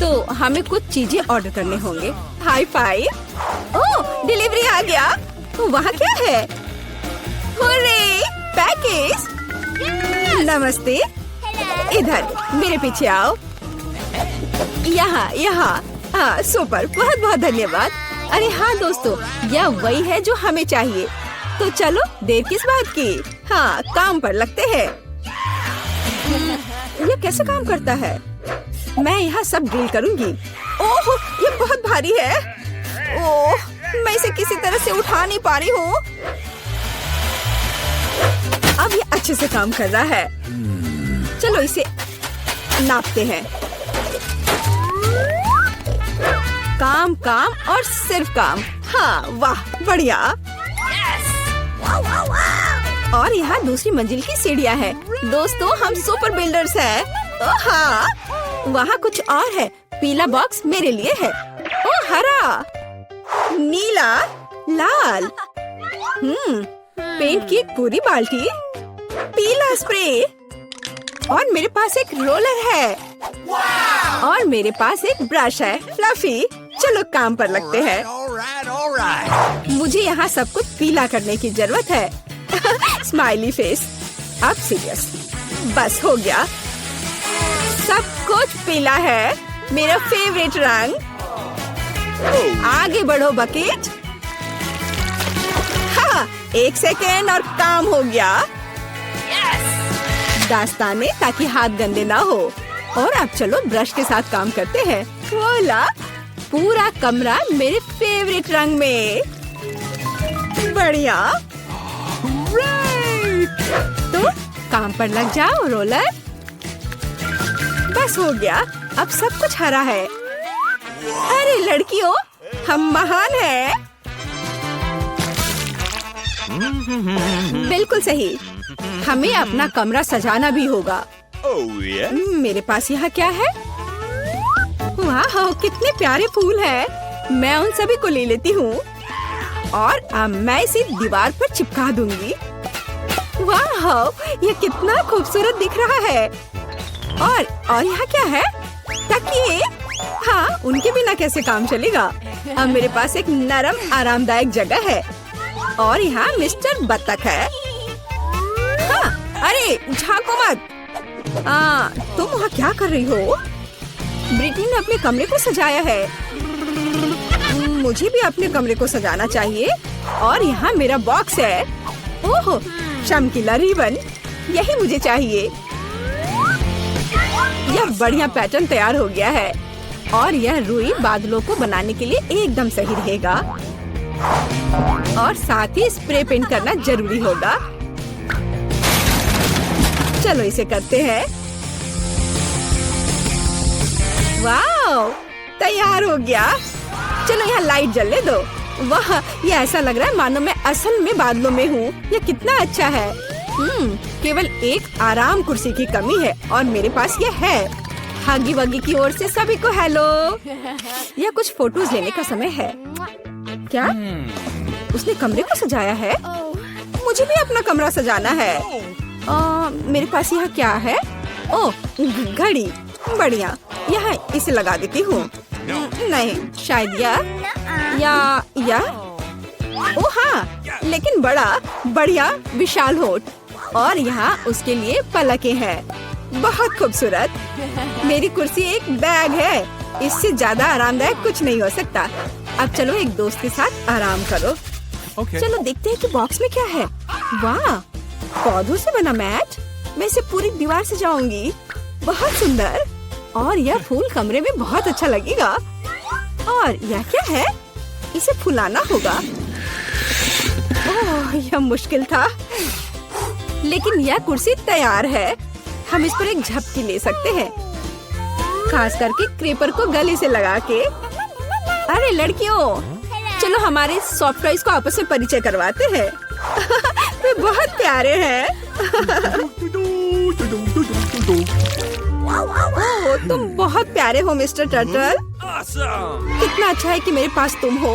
तो हमें कुछ चीजें ऑर्डर करने होंगे। High five. ओह, डिलीवरी आ गया। वहाँ क्या है? Hurray, package. नमस्ते। इधर मेरे पीछे आओ। यहाँ। हाँ, सुपर, बहुत बहुत धन्यवाद। अरे हाँ दोस्तों, यह वही है जो हमें चाहिए। तो चलो, देर किस बात की। हाँ, काम पर लगते हैं। यह कैसे काम करता है? मैं यहाँ सब डील करूँगी। ओह, ये बहुत भारी है। ओह, मैं इसे किसी तरह से उठा नहीं पा रही हूँ। अब ये अच्छे से काम कर रहा है। चलो इसे नापते हैं। काम काम और सिर्फ काम। हाँ, वाह, बढ़िया। और यहाँ दूसरी मंजिल की सीढ़ियाँ हैं। दोस्तों, हम सुपर बिल्डर्स हैं। ओह हाँ, वहाँ कुछ और है। पीला बॉक्स मेरे लिए है। ओह, हरा, नीला, लाल। पेंट की एक पूरी बाल्टी, पीला स्प्रे, और मेरे पास एक रोलर है। और मेरे पास एक ब्रश है, फ्लफी। चलो काम पर लगते हैं। मुझे यहाँ सब कुछ पीला करने की जरूरत है। Smiley face. अब सीरियस। बस हो गया। सब कुछ पीला है, मेरा फेवरेट रंग। आगे बढ़ो बकेट। हाँ, 1 सेकेंड और काम हो गया। दास्ताने, ताकि हाथ गंदे ना हो। और अब चलो ब्रश के साथ काम करते हैं। वोला, पूरा कमरा मेरे फेवरेट रंग में। बढ़िया। तो काम पर लग जाओ रोलर। बस हो गया। अब सब कुछ हरा है। अरे लड़कियों, हम महान हैं। बिल्कुल सही। हमें अपना कमरा सजाना भी होगा। मेरे पास यहाँ क्या है? वाह, कितने प्यारे फूल हैं। मैं उन सभी को ले लेती हूँ और अब मैं इसे दीवार पर चिपका दूंगी। वाह, ये कितना खूबसूरत दिख रहा है। और यहाँ क्या है? तकिए। हाँ, उनके बिना कैसे काम चलेगा। अब मेरे पास एक नरम आरामदायक जगह है। और यहाँ मिस्टर बत्तख है। हाँ, अरे झांको मत। तुम वहाँ क्या कर रही हो? ब्रिटनी ने अपने कमरे को सजाया है। मुझे भी अपने कमरे को सजाना चाहिए। और यहाँ मेरा बॉक्स है। ओह, चमकीला रिबन, यही मुझे चाहिए। यह बढ़िया पैटर्न तैयार हो गया है। और यह रुई बादलों को बनाने के लिए एकदम सही रहेगा। और साथ ही स्प्रे पेंट करना जरूरी होगा। चलो इसे करते हैं। वाह, तैयार हो गया। चलो यहाँ लाइट जलने दो। वाह, ये ऐसा लग रहा है मानो मैं असल में बादलों में हूँ। ये कितना अच्छा है। केवल एक आराम कुर्सी की कमी है और मेरे पास ये है। हगी वगी की ओर से सभी को हेलो। यह कुछ फोटोज लेने का समय है। क्या? उसने कमरे को सजाया है? मुझे भी अपना कमरा सजाना है। मेरे पास यहाँ क्या है? ओह, घड़ी। बढ़िया, यहाँ इसे लगा देती हूँ। नहीं, शायद या ओह हाँ, लेकिन बड़ा बढ़िया विशाल होठ। और यहाँ उसके लिए पलकें हैं। बहुत खूबसूरत। मेरी कुर्सी एक बैग है। इससे ज्यादा आरामदायक कुछ नहीं हो सकता। अब चलो एक दोस्त के साथ आराम करो। चलो देखते हैं कि बॉक्स में क्या है। वाह, पौधों से बना मैट। मैं इसे पूरी दीवार से जाऊंगी। बहुत सुंदर। और यह फूल कमरे में बहुत अच्छा लगेगा। और यह क्या है? इसे फुलाना होगा। ओह, यह मुश्किल था। लेकिन यह कुर्सी तैयार है। हम इस पर एक झपकी ले सकते हैं, खास करके क्रेपर को गले से लगा के। अरे लड़कियों, चलो हमारे सॉफ्ट टॉयज को आपस में परिचय करवाते हैं। वे बहुत प्यारे हैं। ओह, तुम बहुत प्यारे हो मिस्टर टर्टल। कितना अच्छा है कि मेरे पास तुम हो।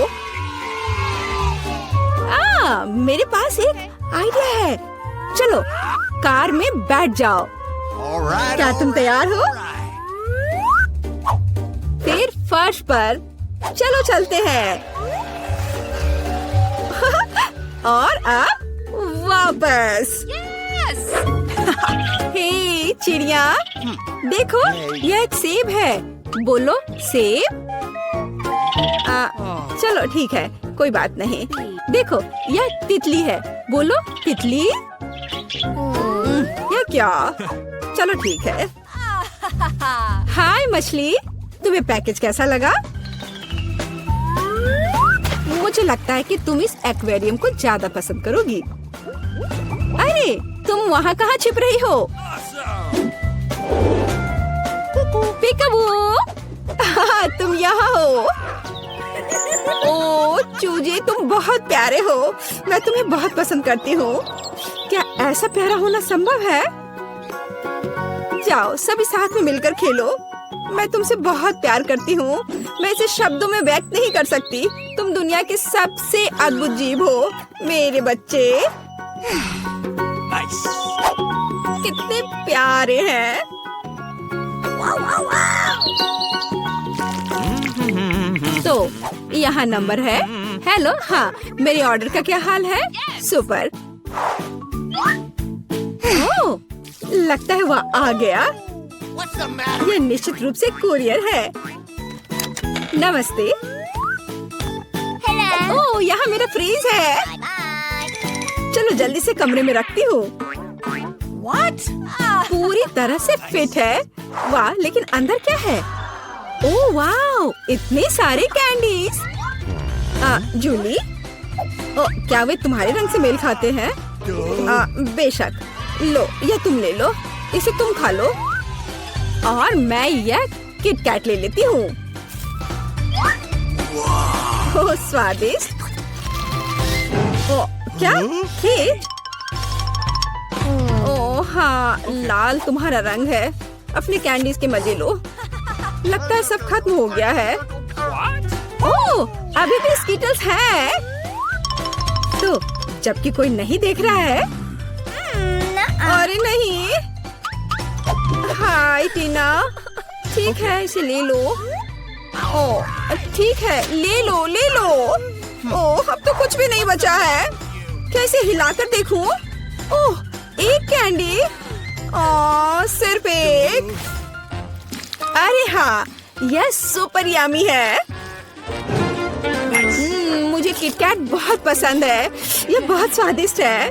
मेरे पास एक आइडिया है। चलो कार में बैठ जाओ। क्या तुम तैयार हो? पर। चलो चलते हैं। और अब वापस। हे चिड़िया, देखो यह एक सेब है। बोलो सेब। चलो ठीक है, कोई बात नहीं। देखो यह तितली है। बोलो तितली। यह क्या? चलो ठीक है। हाय मछली, तुम्हें पैकेज कैसा लगा? मुझे लगता है कि तुम इस एक्वेरियम को ज्यादा पसंद करोगी। अरे तुम वहाँ कहाँ छिप रही हो? पिकाबू, तुम यहाँ हो। ओ चूजे, तुम बहुत प्यारे हो। मैं तुम्हें बहुत पसंद करती हूँ। क्या ऐसा प्यारा होना संभव है? जाओ सभी साथ में मिलकर खेलो। मैं तुमसे बहुत प्यार करती हूँ। मैं इसे शब्दों में व्यक्त नहीं कर सकती। तुम दुनिया के सबसे अद्भुत जीव हो मेरे बच्चे। कितने प्यारे हैं। तो यहाँ नंबर है। हेलो, हाँ मेरे ऑर्डर का क्या हाल है? सुपर। ओह, लगता है वह आ गया। यह निश्चित रूप से कुरियर है। नमस्ते। ओह, यहाँ मेरा फ्रीज है। चलो जल्दी से कमरे में रखती हूँ। पूरी तरह से फिट है। वाह, लेकिन अंदर क्या है? ओह वाह, इतने सारे कैंडीज। जूली, क्या वे तुम्हारे रंग से मेल खाते हैं? बेशक। लो यह तुम ले लो, इसे तुम खा लो। और मैं यह किट कैट ले लेती हूँ। ओह स्वादिष्ट। क्या केक? ओह हाँ, लाल तुम्हारा रंग है। अपने कैंडीज के मजे लो। लगता है सब खत्म हो गया है। ओह, अभी भी स्कीटल्स हैं। तो जबकि कोई नहीं देख रहा है। अरे नहीं। हाय टीना, ठीक है इसे ले लो। ओह ठीक है, ले लो ले लो। ओह, अब तो कुछ भी नहीं बचा है। क्या इसे हिलाकर देखूं? ओह, एक कैंडी। ओह, सिर्फ एक। अरे हाँ, यह सुपर यम्मी है। मुझे किटकैट बहुत पसंद है। यह बहुत स्वादिष्ट है।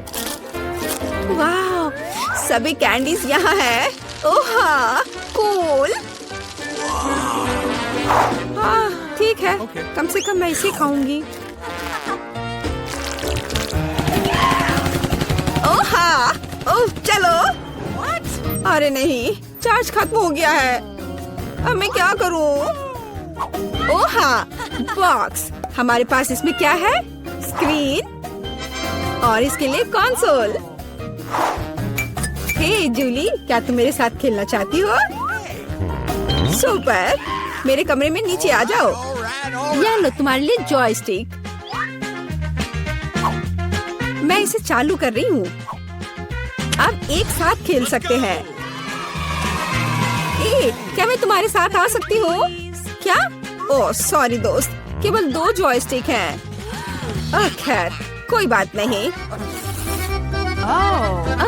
वाह, सभी कैंडीज यहाँ है। ओह हाँ, कूल। हाँ ठीक है, कम से कम मैं इसे खाऊंगी। ओह हाँ, ओह चलो। अरे नहीं, चार्ज खत्म हो गया है। अब मैं क्या करूं? ओह हाँ, बॉक्स। हमारे पास इसमें क्या है? स्क्रीन और इसके लिए कंसोल। हे जूली, क्या तुम मेरे साथ खेलना चाहती हो? सुपर, मेरे कमरे में नीचे आ जाओ। यह लो तुम्हारे लिए जॉयस्टिक। मैं इसे चालू कर रही हूँ। अब एक साथ खेल सकते हैं। क्या मैं तुम्हारे साथ आ सकती हूँ? क्या? ओह सॉरी दोस्त, केवल 2 जॉयस्टिक हैं। खैर कोई बात नहीं।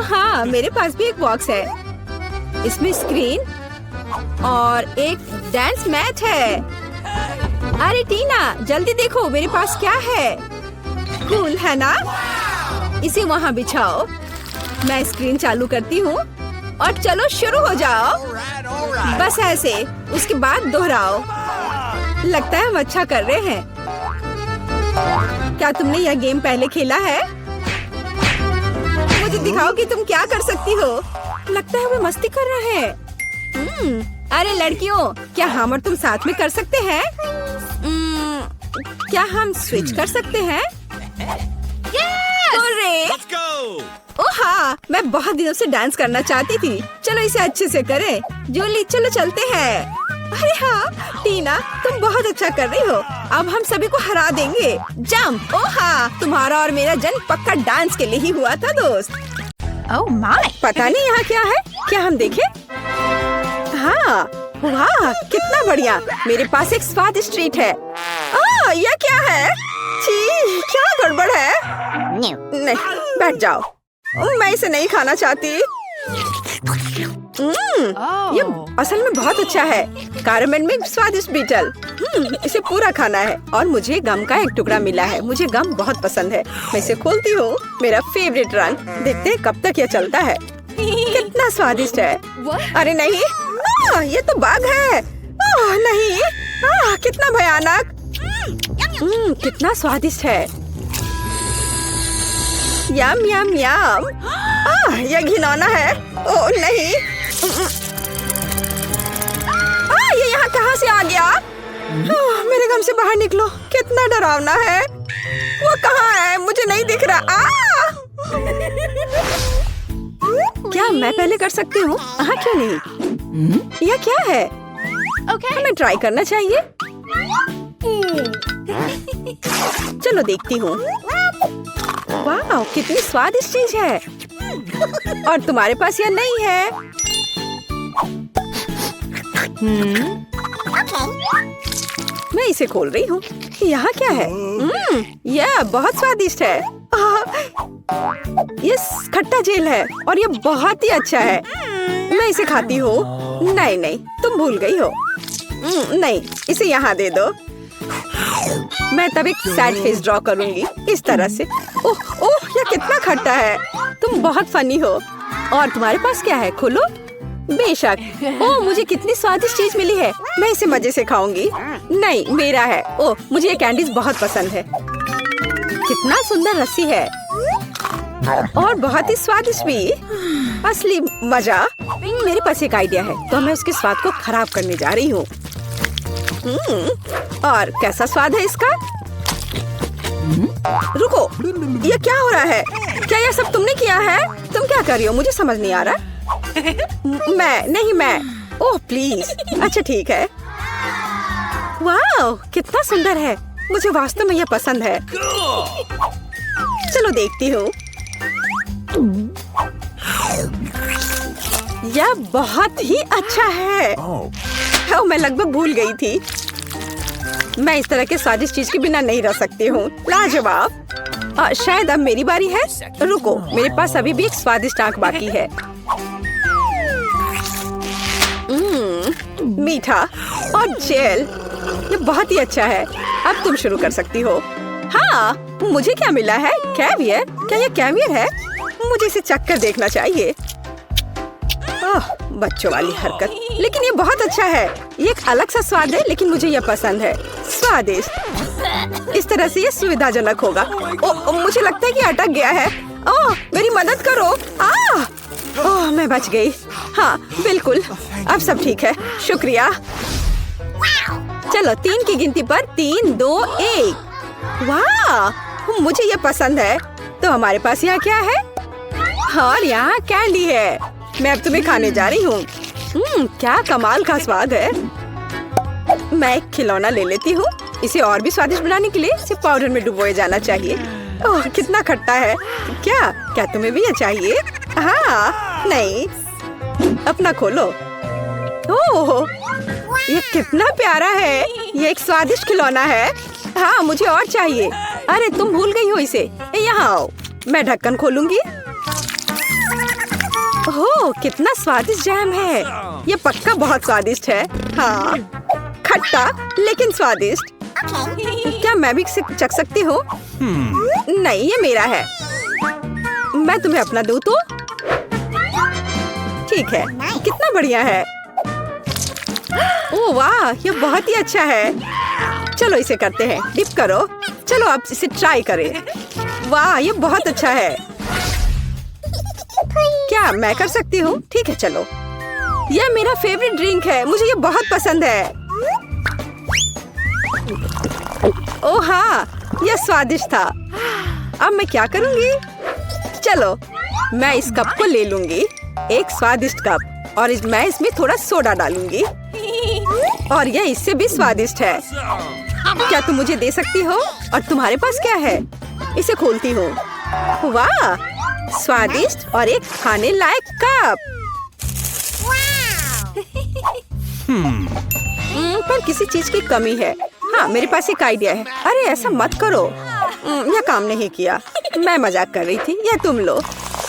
हाँ, मेरे पास भी एक बॉक्स है। इसमें स्क्रीन और एक डांस मैट है। अरे टीना, जल्दी देखो मेरे पास क्या है। कूल है ना? इसे वहाँ बिछाओ। मैं स्क्रीन चालू करती हूँ और चलो शुरू हो जाओ। बस ऐसे, उसके बाद दोहराओ। लगता है हम अच्छा कर रहे हैं। क्या तुमने यह गेम पहले खेला है? मुझे दिखाओ कि तुम क्या कर सकती हो। लगता है वे मस्ती कर रहे हैं। अरे लड़कियों, क्या हम और तुम साथ में कर सकते हैं? क्या हम स्विच कर सकते हैं? Let's go! ओह हाँ, मैं बहुत दिनों से डांस करना चाहती थी। चलो इसे अच्छे से करें। जूली चलो चलते हैं। अरे हाँ टीना, तुम बहुत अच्छा कर रही हो। अब हम सभी को हरा देंगे। जंप। ओह हाँ, तुम्हारा और मेरा जन्म पक्का डांस के लिए ही हुआ था दोस्त। ओह माय, पता नहीं यहाँ क्या है। क्या हम देखें? हाँ, वाह कितना बढ़िया, मेरे पास एक स्वादिष्ट ट्रीट है। यह क्या है? छी, क्या गड़बड़ है? नहीं, बैठ जाओ, मैं इसे नहीं खाना चाहती। ये असल में बहुत अच्छा है। कैरामेल में स्वादिष्ट बीटल। इसे पूरा खाना है और मुझे गम का एक टुकड़ा मिला है। मुझे गम बहुत पसंद है। मैं इसे खोलती हूँ। मेरा फेवरेट रंग। देखते हैं कब तक यह चलता है। कितना स्वादिष्ट है। अरे नहीं, ये तो बाघ है। नहीं, कितना भयानक। कितना स्वादिष्ट है। यम यम यम। यह घिनौना है। ओह नहीं, ये यहाँ कहाँ से आ गया? मेरे गम से बाहर निकलो। कितना डरावना है। वो कहाँ है? मुझे नहीं दिख रहा। क्या मैं पहले कर सकती हूँ? क्यों नहीं? यह क्या है? हमें ट्राई करना चाहिए। चलो देखती हूँ। वाह कितनी स्वादिष्ट चीज है। और तुम्हारे पास यह नहीं है। मैं इसे खोल रही हूँ। यहाँ क्या है? यह बहुत स्वादिष्ट है। ये खट्टा जेल है और ये बहुत ही अच्छा है। मैं इसे खाती हूँ। नहीं नहीं, तुम भूल गई हो। नहीं, इसे यहाँ दे दो। मैं तब एक सैड फेस ड्रॉ करूंगी इस तरह से। ओह ओह, यह कितना खट्टा है। तुम बहुत फनी हो। और तुम्हारे पास क्या है? खोलो। बेशक। ओह, मुझे कितनी स्वादिष्ट चीज मिली है। मैं इसे मजे से खाऊंगी। नहीं, मेरा है। ओह, मुझे ये कैंडीज बहुत पसंद है। कितना सुंदर रस्सी है और बहुत ही स्वादिष्ट भी। असली मजा। मेरे पास एक आइडिया है, तो मैं उसके स्वाद को खराब करने जा रही हूँ। और कैसा स्वाद है इसका? रुको, ये क्या हो रहा है? क्या यह सब तुमने किया है? तुम क्या कर रही हो? मुझे समझ नहीं आ रहा। मैं। Oh please. अच्छा ठीक है। वाह कितना सुंदर है। मुझे वास्तव में यह पसंद है। चलो देखती हूँ। यह बहुत ही अच्छा है। मैं लगभग भूल गई थी। मैं इस तरह के स्वादिष्ट चीज के बिना नहीं रह सकती हूँ। लाजवाब। शायद अब मेरी बारी है। रुको, मेरे पास अभी भी एक स्वादिष्ट आंख बाकी है। मीठा और जेल। ये बहुत ही अच्छा है। अब तुम शुरू कर सकती हो। हाँ, मुझे क्या मिला है? कैवियर। क्या ये कैवियर है? मुझे इसे चक्कर देखना चाहिए। बच्चों वाली हरकत। लेकिन ये बहुत अच्छा है। ये एक अलग सा स्वाद है, लेकिन मुझे ये पसंद है। स्वादिष्ट। इस तरह से ये सुविधाजनक होगा। मुझे लगता है कि अटक गया है। मेरी मदद करो। मैं बच गई। हाँ बिल्कुल, अब सब ठीक है। शुक्रिया। चलो 3 की गिनती पर 3, 2, 1। वाह, मुझे ये पसंद है। तो हमारे पास यहाँ क्या है? और यहाँ कैंडी है। मैं अब तुम्हें खाने जा रही हूँ। क्या कमाल का स्वाद है। मैं एक खिलौना ले लेती हूँ। इसे और भी स्वादिष्ट बनाने के लिए इसे पाउडर में डुबोए जाना चाहिए। ओह कितना खट्टा है। क्या तुम्हें भी ये चाहिए? हाँ नहीं, अपना खोलो। ओह ये कितना प्यारा है। ये एक स्वादिष्ट खिलौना है। हाँ मुझे और चाहिए। अरे तुम भूल गई हो इसे। यहाँ आओ, मैं ढक्कन खोलूंगी। ओह कितना स्वादिष्ट जैम है। ये पक्का बहुत स्वादिष्ट है। हाँ खट्टा लेकिन स्वादिष्ट। क्या मैं भी इसे चख सकती हूँ? नहीं, ये मेरा है। मैं तुम्हें अपना दूँ तो? ठीक है, कितना बढ़िया है। ओह वाह, ये बहुत ही अच्छा है। चलो इसे करते हैं। डिप करो। चलो अब इसे ट्राई करें। वाह ये बहुत अच्छा है। क्या मैं कर सकती हूँ? ठीक है चलो। यह मेरा फेवरेट ड्रिंक है। मुझे ये बहुत पसंद है। ओह हाँ, यह स्वादिष्ट था। अब मैं क्या करूँगी? चलो मैं इस कप को ले लूंगी। एक स्वादिष्ट कप। और मैं इसमें थोड़ा सोडा डालूंगी। और यह इससे भी स्वादिष्ट है। क्या तुम मुझे दे सकती हो? और तुम्हारे पास क्या है? इसे खोलती हूँ। वाह स्वादिष्ट और एक खाने लायक कप। पर किसी चीज की कमी है। हाँ, मेरे पास एक आइडिया है। अरे ऐसा मत करो, यह काम नहीं किया। मैं मजाक कर रही थी। यह तुम लो।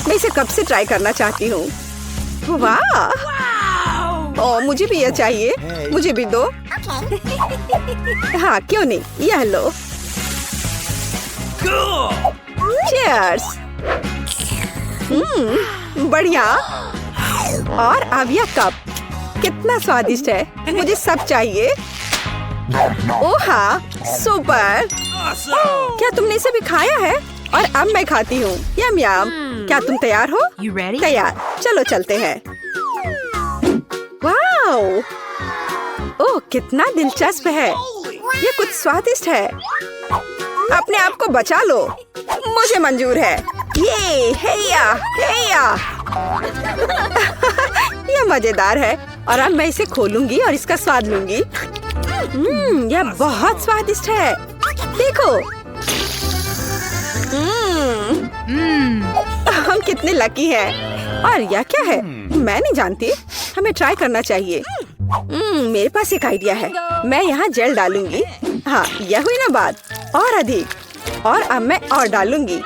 मैं इसे कब से ट्राई करना चाहती हूँ। वाह! ओ, मुझे भी यह चाहिए। मुझे भी दो। हाँ, क्यों नहीं, यह लो। चीयर्स। बढ़िया। और अब यह कप कितना स्वादिष्ट है। मुझे सब चाहिए। ओह हाँ, सुपर। क्या तुमने इसे भी खाया है? और अब मैं खाती हूँ। यम यम। क्या तुम तैयार हो? तैयार। चलो चलते हैं। वाओ! ओह, कितना दिलचस्प है। ये कुछ स्वादिष्ट है। अपने आप को बचा लो। मुझे मंजूर है। ये हैया हैया। यह मजेदार है। और अब मैं इसे खोलूंगी और इसका स्वाद लूंगी। यह बहुत स्वादिष्ट है। देखो। हम कितने लकी हैं। और यह क्या है? मैं नहीं जानती। हमें ट्राई करना चाहिए। मेरे पास एक आइडिया है। मैं यहाँ जेल डालूंगी। हाँ, यह हुई ना बात। और अधिक। और अब मैं और डालूंगी।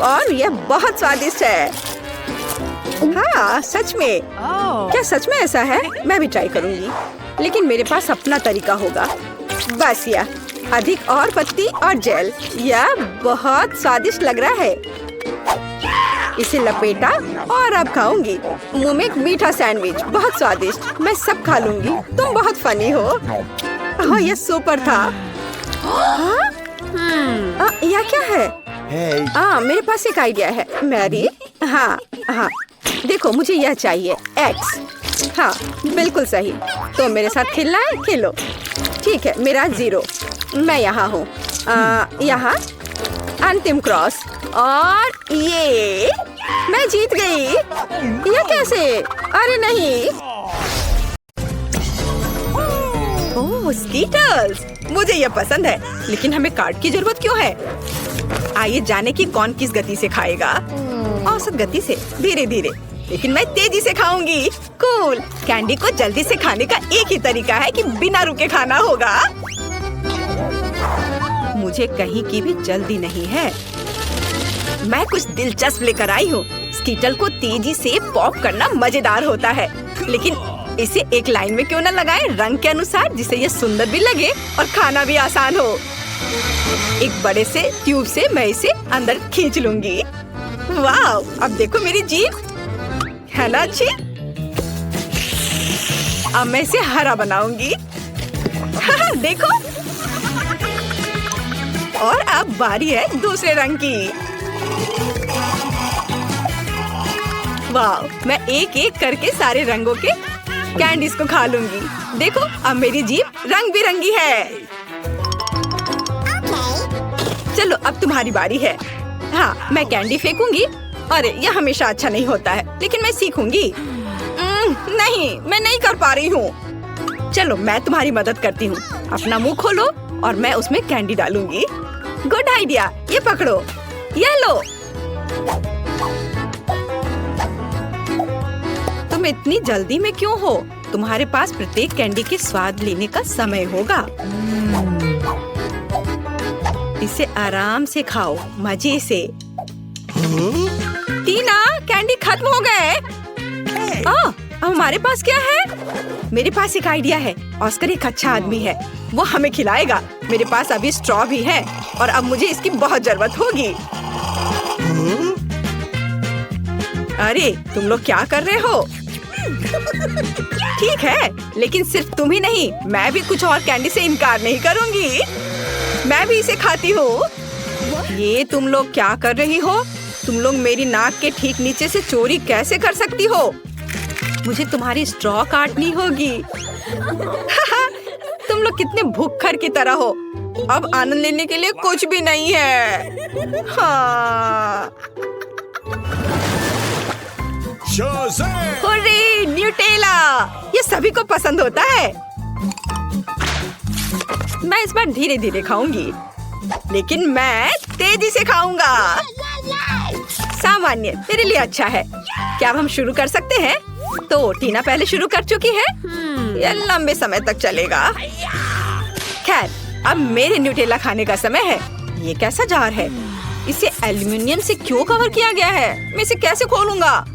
और यह बहुत स्वादिष्ट है। हाँ, सच में। क्या सच में ऐसा है? मैं भी ट्राई करूंगी। लेकिन मेरे पास अपना तरीका होगा। बस यह अधिक और पत्ती और जेल। यह बहुत स्वादिष्ट लग रहा है। इसे लपेटा और अब खाऊंगी। मुंह में एक मीठा सैंडविच। बहुत स्वादिष्ट। मैं सब खा लूंगी। तुम बहुत फनी हो। हाँ, यह सुपर था। हाँ? यह क्या है? मेरे पास एक आइडिया है। मैरी। हाँ हाँ, देखो मुझे यह चाहिए। एक्स। हाँ, बिल्कुल सही। तो मेरे साथ खेलना है? खेलो। ठीक है, मेरा 0। मैं यहाँ हूँ। यहाँ अंतिम क्रॉस। और ये मैं जीत गई। यह कैसे? अरे नहीं। ओह, स्कीटर्स। मुझे यह पसंद है। लेकिन हमें कार्ड की जरूरत क्यों है? आइए जाने की कौन किस गति से खाएगा। औसत गति से, धीरे धीरे। लेकिन मैं तेजी से खाऊंगी। कूल। कैंडी को जल्दी से खाने का एक ही तरीका है कि बिना रुके खाना होगा। मुझे कहीं की भी जल्दी नहीं है। मैं कुछ दिलचस्प लेकर आई हूँ। स्कीटल को तेजी से पॉप करना मजेदार होता है। लेकिन इसे एक लाइन में क्यों न लगाएं, रंग के अनुसार, जिससे ये सुंदर भी लगे और खाना भी आसान हो। एक बड़े से ट्यूब से मैं इसे अंदर खींच लूंगी। वाह! अब देखो मेरी जीभ है ना अच्छी। अब मैं इसे हरा बनाऊंगी। देखो। और अब बारी है दूसरे रंग की। वाह! मैं एक एक करके सारे रंगों के कैंडीज को खा लूंगी। देखो, अब मेरी जीभ रंग बिरंगी है। चलो, अब तुम्हारी बारी है। हाँ, मैं कैंडी फेंकूंगी। अरे, यह हमेशा अच्छा नहीं होता है, लेकिन मैं सीखूंगी। नहीं, मैं नहीं कर पा रही हूँ। चलो, मैं तुम्हारी मदद करती हूँ। अपना मुंह खोलो और मैं उसमें कैंडी डालूंगी। Good idea. ये पकड़ो। यह लो। तुम इतनी जल्दी में क्यों हो? तुम्हारे पास प्रत्येक कैंडी के स्वाद लेने का समय होगा। इसे आराम से खाओ, मजे से। टीना, कैंडी खत्म हो गए। अब हमारे पास क्या है? मेरे पास एक आइडिया है। ऑस्कर एक अच्छा आदमी है। वो हमें खिलाएगा। मेरे पास अभी स्ट्रॉ भी है और अब मुझे इसकी बहुत जरूरत होगी। अरे, तुम लोग क्या कर रहे हो? ठीक है, लेकिन सिर्फ तुम ही नहीं, मैं भी कुछ और कैंडी से इनकार नहीं करूंगी। मैं भी इसे खाती हूँ। ये तुम लोग क्या कर रही हो? तुम लोग मेरी नाक के ठीक नीचे से चोरी कैसे कर सकती हो? मुझे तुम्हारी स्ट्रॉ काटनी होगी। तुम लोग कितने भुक्खड़ की तरह हो। अब आनंद लेने के लिए कुछ भी नहीं है। हाँ। Hurray, Nutella! ये सभी को पसंद होता है। मैं इस बार धीरे धीरे खाऊंगी, लेकिन मैं तेजी से खाऊंगा। सामान्य मेरे लिए अच्छा है। क्या अब हम शुरू कर सकते हैं? तो टीना पहले शुरू कर चुकी है। ये लंबे समय तक चलेगा। खैर, अब मेरे न्यूटेला खाने का समय है। ये कैसा जार है? इसे एल्युमिनियम से क्यों कवर किया गया है? मैं इसे कैसे खोलूंगा?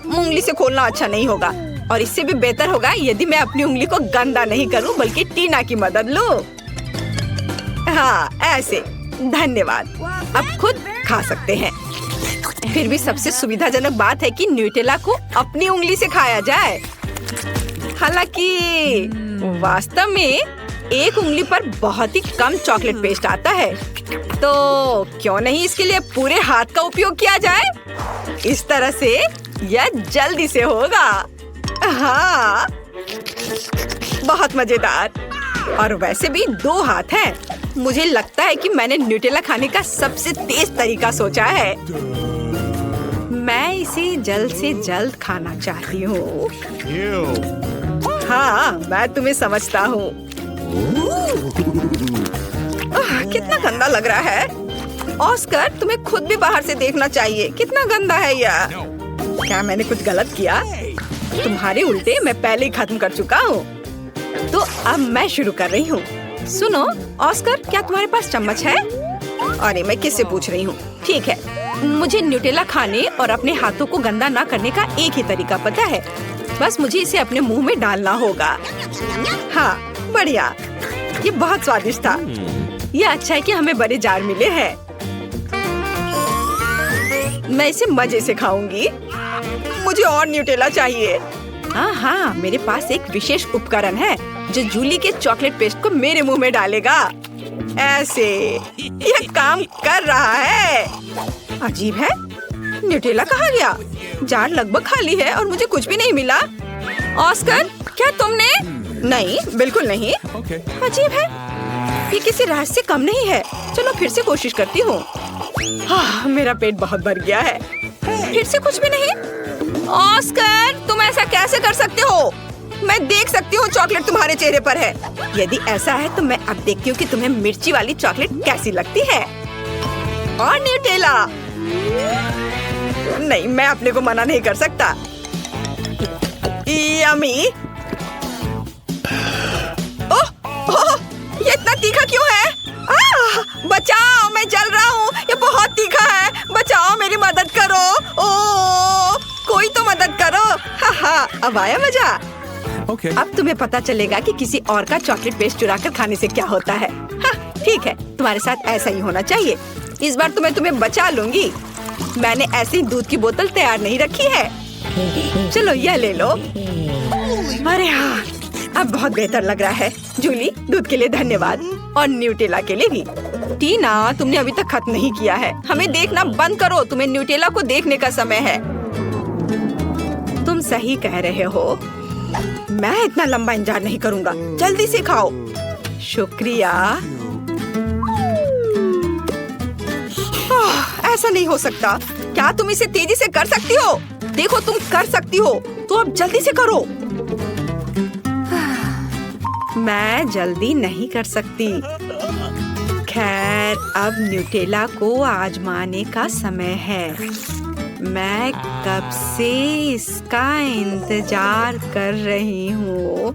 उंगली से खोलना अच्छा नहीं होगा, और इससे भी बेहतर होगा यदि मैं अपनी उंगली को गंदा नहीं करूं बल्कि टीना की मदद लूं। हाँ, ऐसे। धन्यवाद। अब खुद खा सकते हैं। फिर भी सबसे सुविधाजनक बात है कि न्यूटेला को अपनी उंगली से खाया जाए। हालांकि वास्तव में एक उंगली पर बहुत ही कम चॉकलेट पेस्ट आता है, तो क्यों नहीं इसके लिए पूरे हाथ का उपयोग किया जाए? इस तरह से यह जल्दी से होगा। हाँ, बहुत मजेदार। और वैसे भी 2 हाथ हैं। मुझे लगता है कि मैंने न्यूटेला खाने का सबसे तेज तरीका सोचा है। मैं इसे जल्द से जल्द खाना चाहती हूँ। हाँ, मैं तुम्हें समझता हूँ। कितना गंदा लग रहा है। ऑस्कर, तुम्हें खुद भी बाहर से देखना चाहिए। कितना गंदा है यह। क्या मैंने कुछ गलत किया? तुम्हारे उल्टे मैं पहले ही खत्म कर चुका हूँ। तो अब मैं शुरू कर रही हूँ। सुनो ऑस्कर, क्या तुम्हारे पास चम्मच है? अरे, मैं किससे पूछ रही हूँ? ठीक है, मुझे न्यूटेला खाने और अपने हाथों को गंदा ना करने का एक ही तरीका पता है। बस मुझे इसे अपने मुंह में डालना होगा। हाँ, बढ़िया। ये बहुत स्वादिष्ट था। ये अच्छा है कि हमें बड़े जार मिले हैं। मैं इसे मजे से खाऊंगी। मुझे और न्यूटेला चाहिए। हाँ, मेरे पास एक विशेष उपकरण है जो जूली के चॉकलेट पेस्ट को मेरे मुंह में डालेगा। ऐसे यह काम कर रहा है। अजीब है, न्यूटेला कहाँ गया? जार लगभग खाली है और मुझे कुछ भी नहीं मिला। ऑस्कर, क्या तुमने? नहीं, बिल्कुल नहीं। अजीब है, ये किसी राज से कम नहीं है। चलो फिर से कोशिश करती हूँ। हाँ, मेरा पेट बहुत भर गया है। फिर से कुछ भी नहीं। ऑस्कर, तुम ऐसा कैसे कर सकते हो? मैं देख सकती हूँ चॉकलेट तुम्हारे चेहरे पर है। यदि ऐसा है तो मैं अब देखती हूँ कि तुम्हें मिर्ची वाली चॉकलेट कैसी लगती है। और न्यूटेला? नहीं, मैं अपने को मना नहीं कर सकता। यम्मी। ओह, ये इतना तीखा क्यों है? बचाओ, मैं जल रहा हूँ। ये बहुत तीखा है। बचाओ, मेरी मदद करो। ओह, कोई तो मदद करो। हाँ, अब आया मजा। अब तुम्हें पता चलेगा कि किसी और का चॉकलेट पेस्ट चुराकर खाने से क्या होता है। हाँ, ठीक है, तुम्हारे साथ ऐसा ही होना चाहिए। इस बार तो मैं तुम्हें बचा लूंगी। मैंने ऐसे ही दूध की बोतल तैयार नहीं रखी है। चलो, यह ले लो। अरे हाँ, अब बहुत बेहतर लग रहा है। जूली, दूध के लिए धन्यवाद, और न्यूटेला के लिए भी। टीना, तुमने अभी तक खत्म नहीं किया है। हमें देखना बंद करो। तुम्हें न्यूटेला को देखने का समय है। तुम सही कह रहे हो। मैं इतना लंबा इंतजार नहीं करूंगा। जल्दी से खाओ। शुक्रिया। ऐसा नहीं हो सकता। क्या तुम इसे तेजी से कर सकती हो? देखो, तुम कर सकती हो, तो अब जल्दी से करो। मैं जल्दी नहीं कर सकती। खैर, अब न्यूटेला को आजमाने का समय है। मैं कब से इसका इंतजार कर रही हूँ।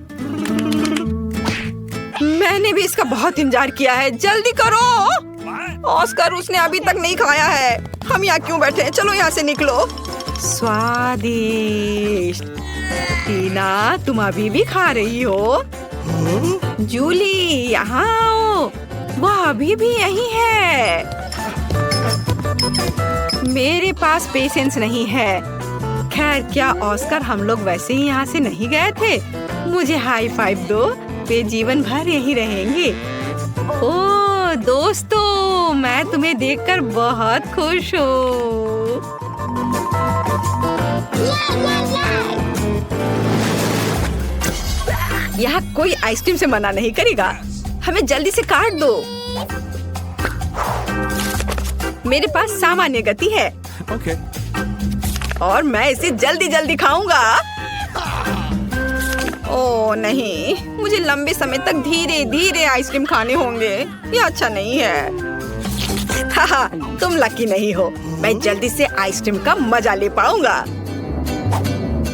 मैंने भी इसका बहुत इंतजार किया है। जल्दी करो। ऑस्कर, उसने अभी तक नहीं खाया है। हम यहाँ क्यों बैठे हैं? चलो यहाँ से निकलो। स्वादिष्ट। टीना, तुम अभी भी खा रही हो? जूली, यहाँ आओ। वह अभी भी यही है। मेरे पास पेशेंस नहीं है। खैर, क्या ऑस्कर, हम लोग वैसे ही यहाँ से नहीं गए थे? मुझे हाई फाइव दो। वे जीवन भर यही रहेंगे। ओह दोस्तों, मैं तुम्हें देखकर बहुत खुश हूँ। यहाँ कोई आइसक्रीम से मना नहीं करेगा। हमें जल्दी से काट दो। मेरे पास सामान्य गति है। और मैं इसे जल्दी जल्दी खाऊंगा। ओह नहीं, मुझे लंबे समय तक धीरे धीरे आइसक्रीम खाने होंगे। ये अच्छा नहीं है। हाँ, तुम लकी नहीं हो। मैं जल्दी से आइसक्रीम का मजा ले पाऊंगा।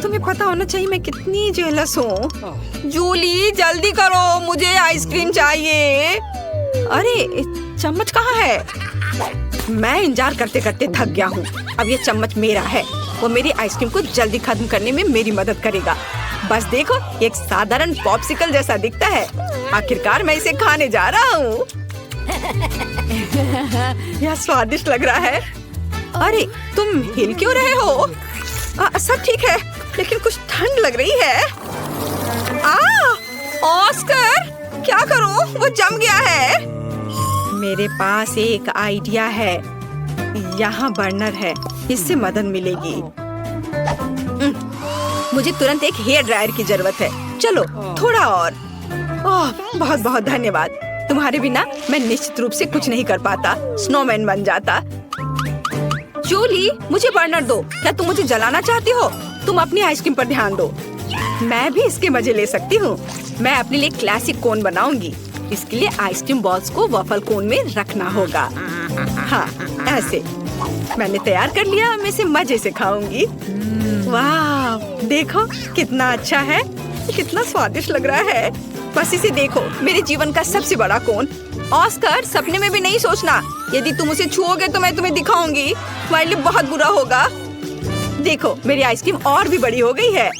तुम्हें पता होना चाहिए मैं कितनी जेलस हूँ। जूली जल्दी करो, मुझे आइसक्रीम चाहिए। अरे चम्मच कहाँ है? मैं इंतजार करते करते थक गया हूँ। अब ये चम्मच मेरा है। वो मेरी आइसक्रीम को जल्दी खत्म करने में मेरी मदद करेगा। बस देखो, एक साधारण पॉप्सिकल जैसा दिखता है। आखिरकार मैं इसे खाने जा रहा हूँ। यह स्वादिष्ट लग रहा है। अरे तुम हिल क्यों रहे हो? सब ठीक है, लेकिन कुछ ठंड लग रही है। ऑस्कर, क्या करूं? वो जम गया है। मेरे पास एक आइडिया है। यहाँ बर्नर है, इससे मदद मिलेगी। मुझे तुरंत एक हेयर ड्रायर की जरूरत है। चलो थोड़ा और। बहुत बहुत धन्यवाद। तुम्हारे बिना मैं निश्चित रूप से कुछ नहीं कर पाता। स्नोमैन बन जाता। जूली, मुझे बर्नर दो। क्या तुम मुझे जलाना चाहती हो? तुम अपनी आइसक्रीम पर ध्यान दो। मैं भी इसके मजे ले सकती हूँ। मैं अपने लिए क्लासिक कोन बनाऊंगी। इसके लिए आइसक्रीम बॉल्स को वॉफल कोन में रखना होगा। हाँ, ऐसे। मैंने तैयार कर लिया। मैं इसे मजे से खाऊंगी। वाह, देखो कितना अच्छा है। कितना स्वादिष्ट लग रहा है। बस इसे देखो, मेरे जीवन का सबसे बड़ा कोन। ऑस्कर, सपने में भी नहीं सोचना। यदि तुम उसे छुओगे तो मैं तुम्हें दिखाऊंगी। तुम्हारे लिए बहुत बुरा होगा। देखो, मेरी आइसक्रीम और भी बड़ी हो गई है।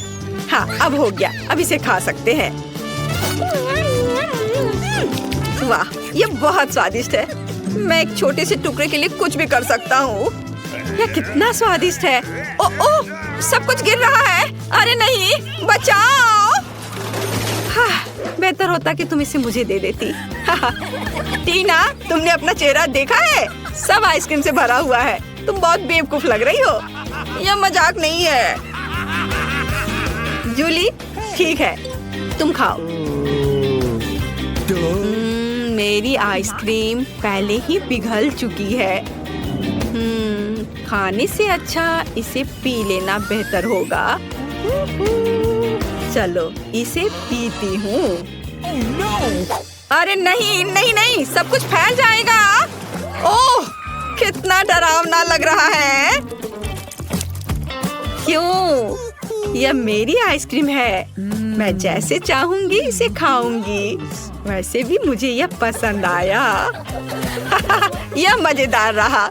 हाँ, अब हो गया। अब इसे खा सकते हैं। वाह, ये बहुत स्वादिष्ट है। मैं एक छोटे से टुकड़े के लिए कुछ भी कर सकता हूँ। यह कितना स्वादिष्ट है। ओह, सब कुछ गिर रहा है। अरे नहीं, बचाओ। हाँ, बेहतर होता कि तुम इसे मुझे दे देती। टीना, तुमने अपना चेहरा देखा है? सब आइसक्रीम से भरा हुआ है। तुम बहुत बेवकूफ लग रही हो। यह मजाक नहीं है। जूली, ठीक है, तुम खाओ। मेरी आइसक्रीम पहले ही पिघल चुकी है। खाने से अच्छा इसे पी लेना बेहतर होगा। चलो, इसे पीती हूँ। अरे नहीं नहीं नहीं, सब कुछ फैल जाएगा। ओह, कितना डरावना लग रहा है। क्यों? यह मेरी आइसक्रीम है। मैं जैसे चाहूंगी इसे खाऊंगी। वैसे भी मुझे यह पसंद आया। यह मजेदार रहा।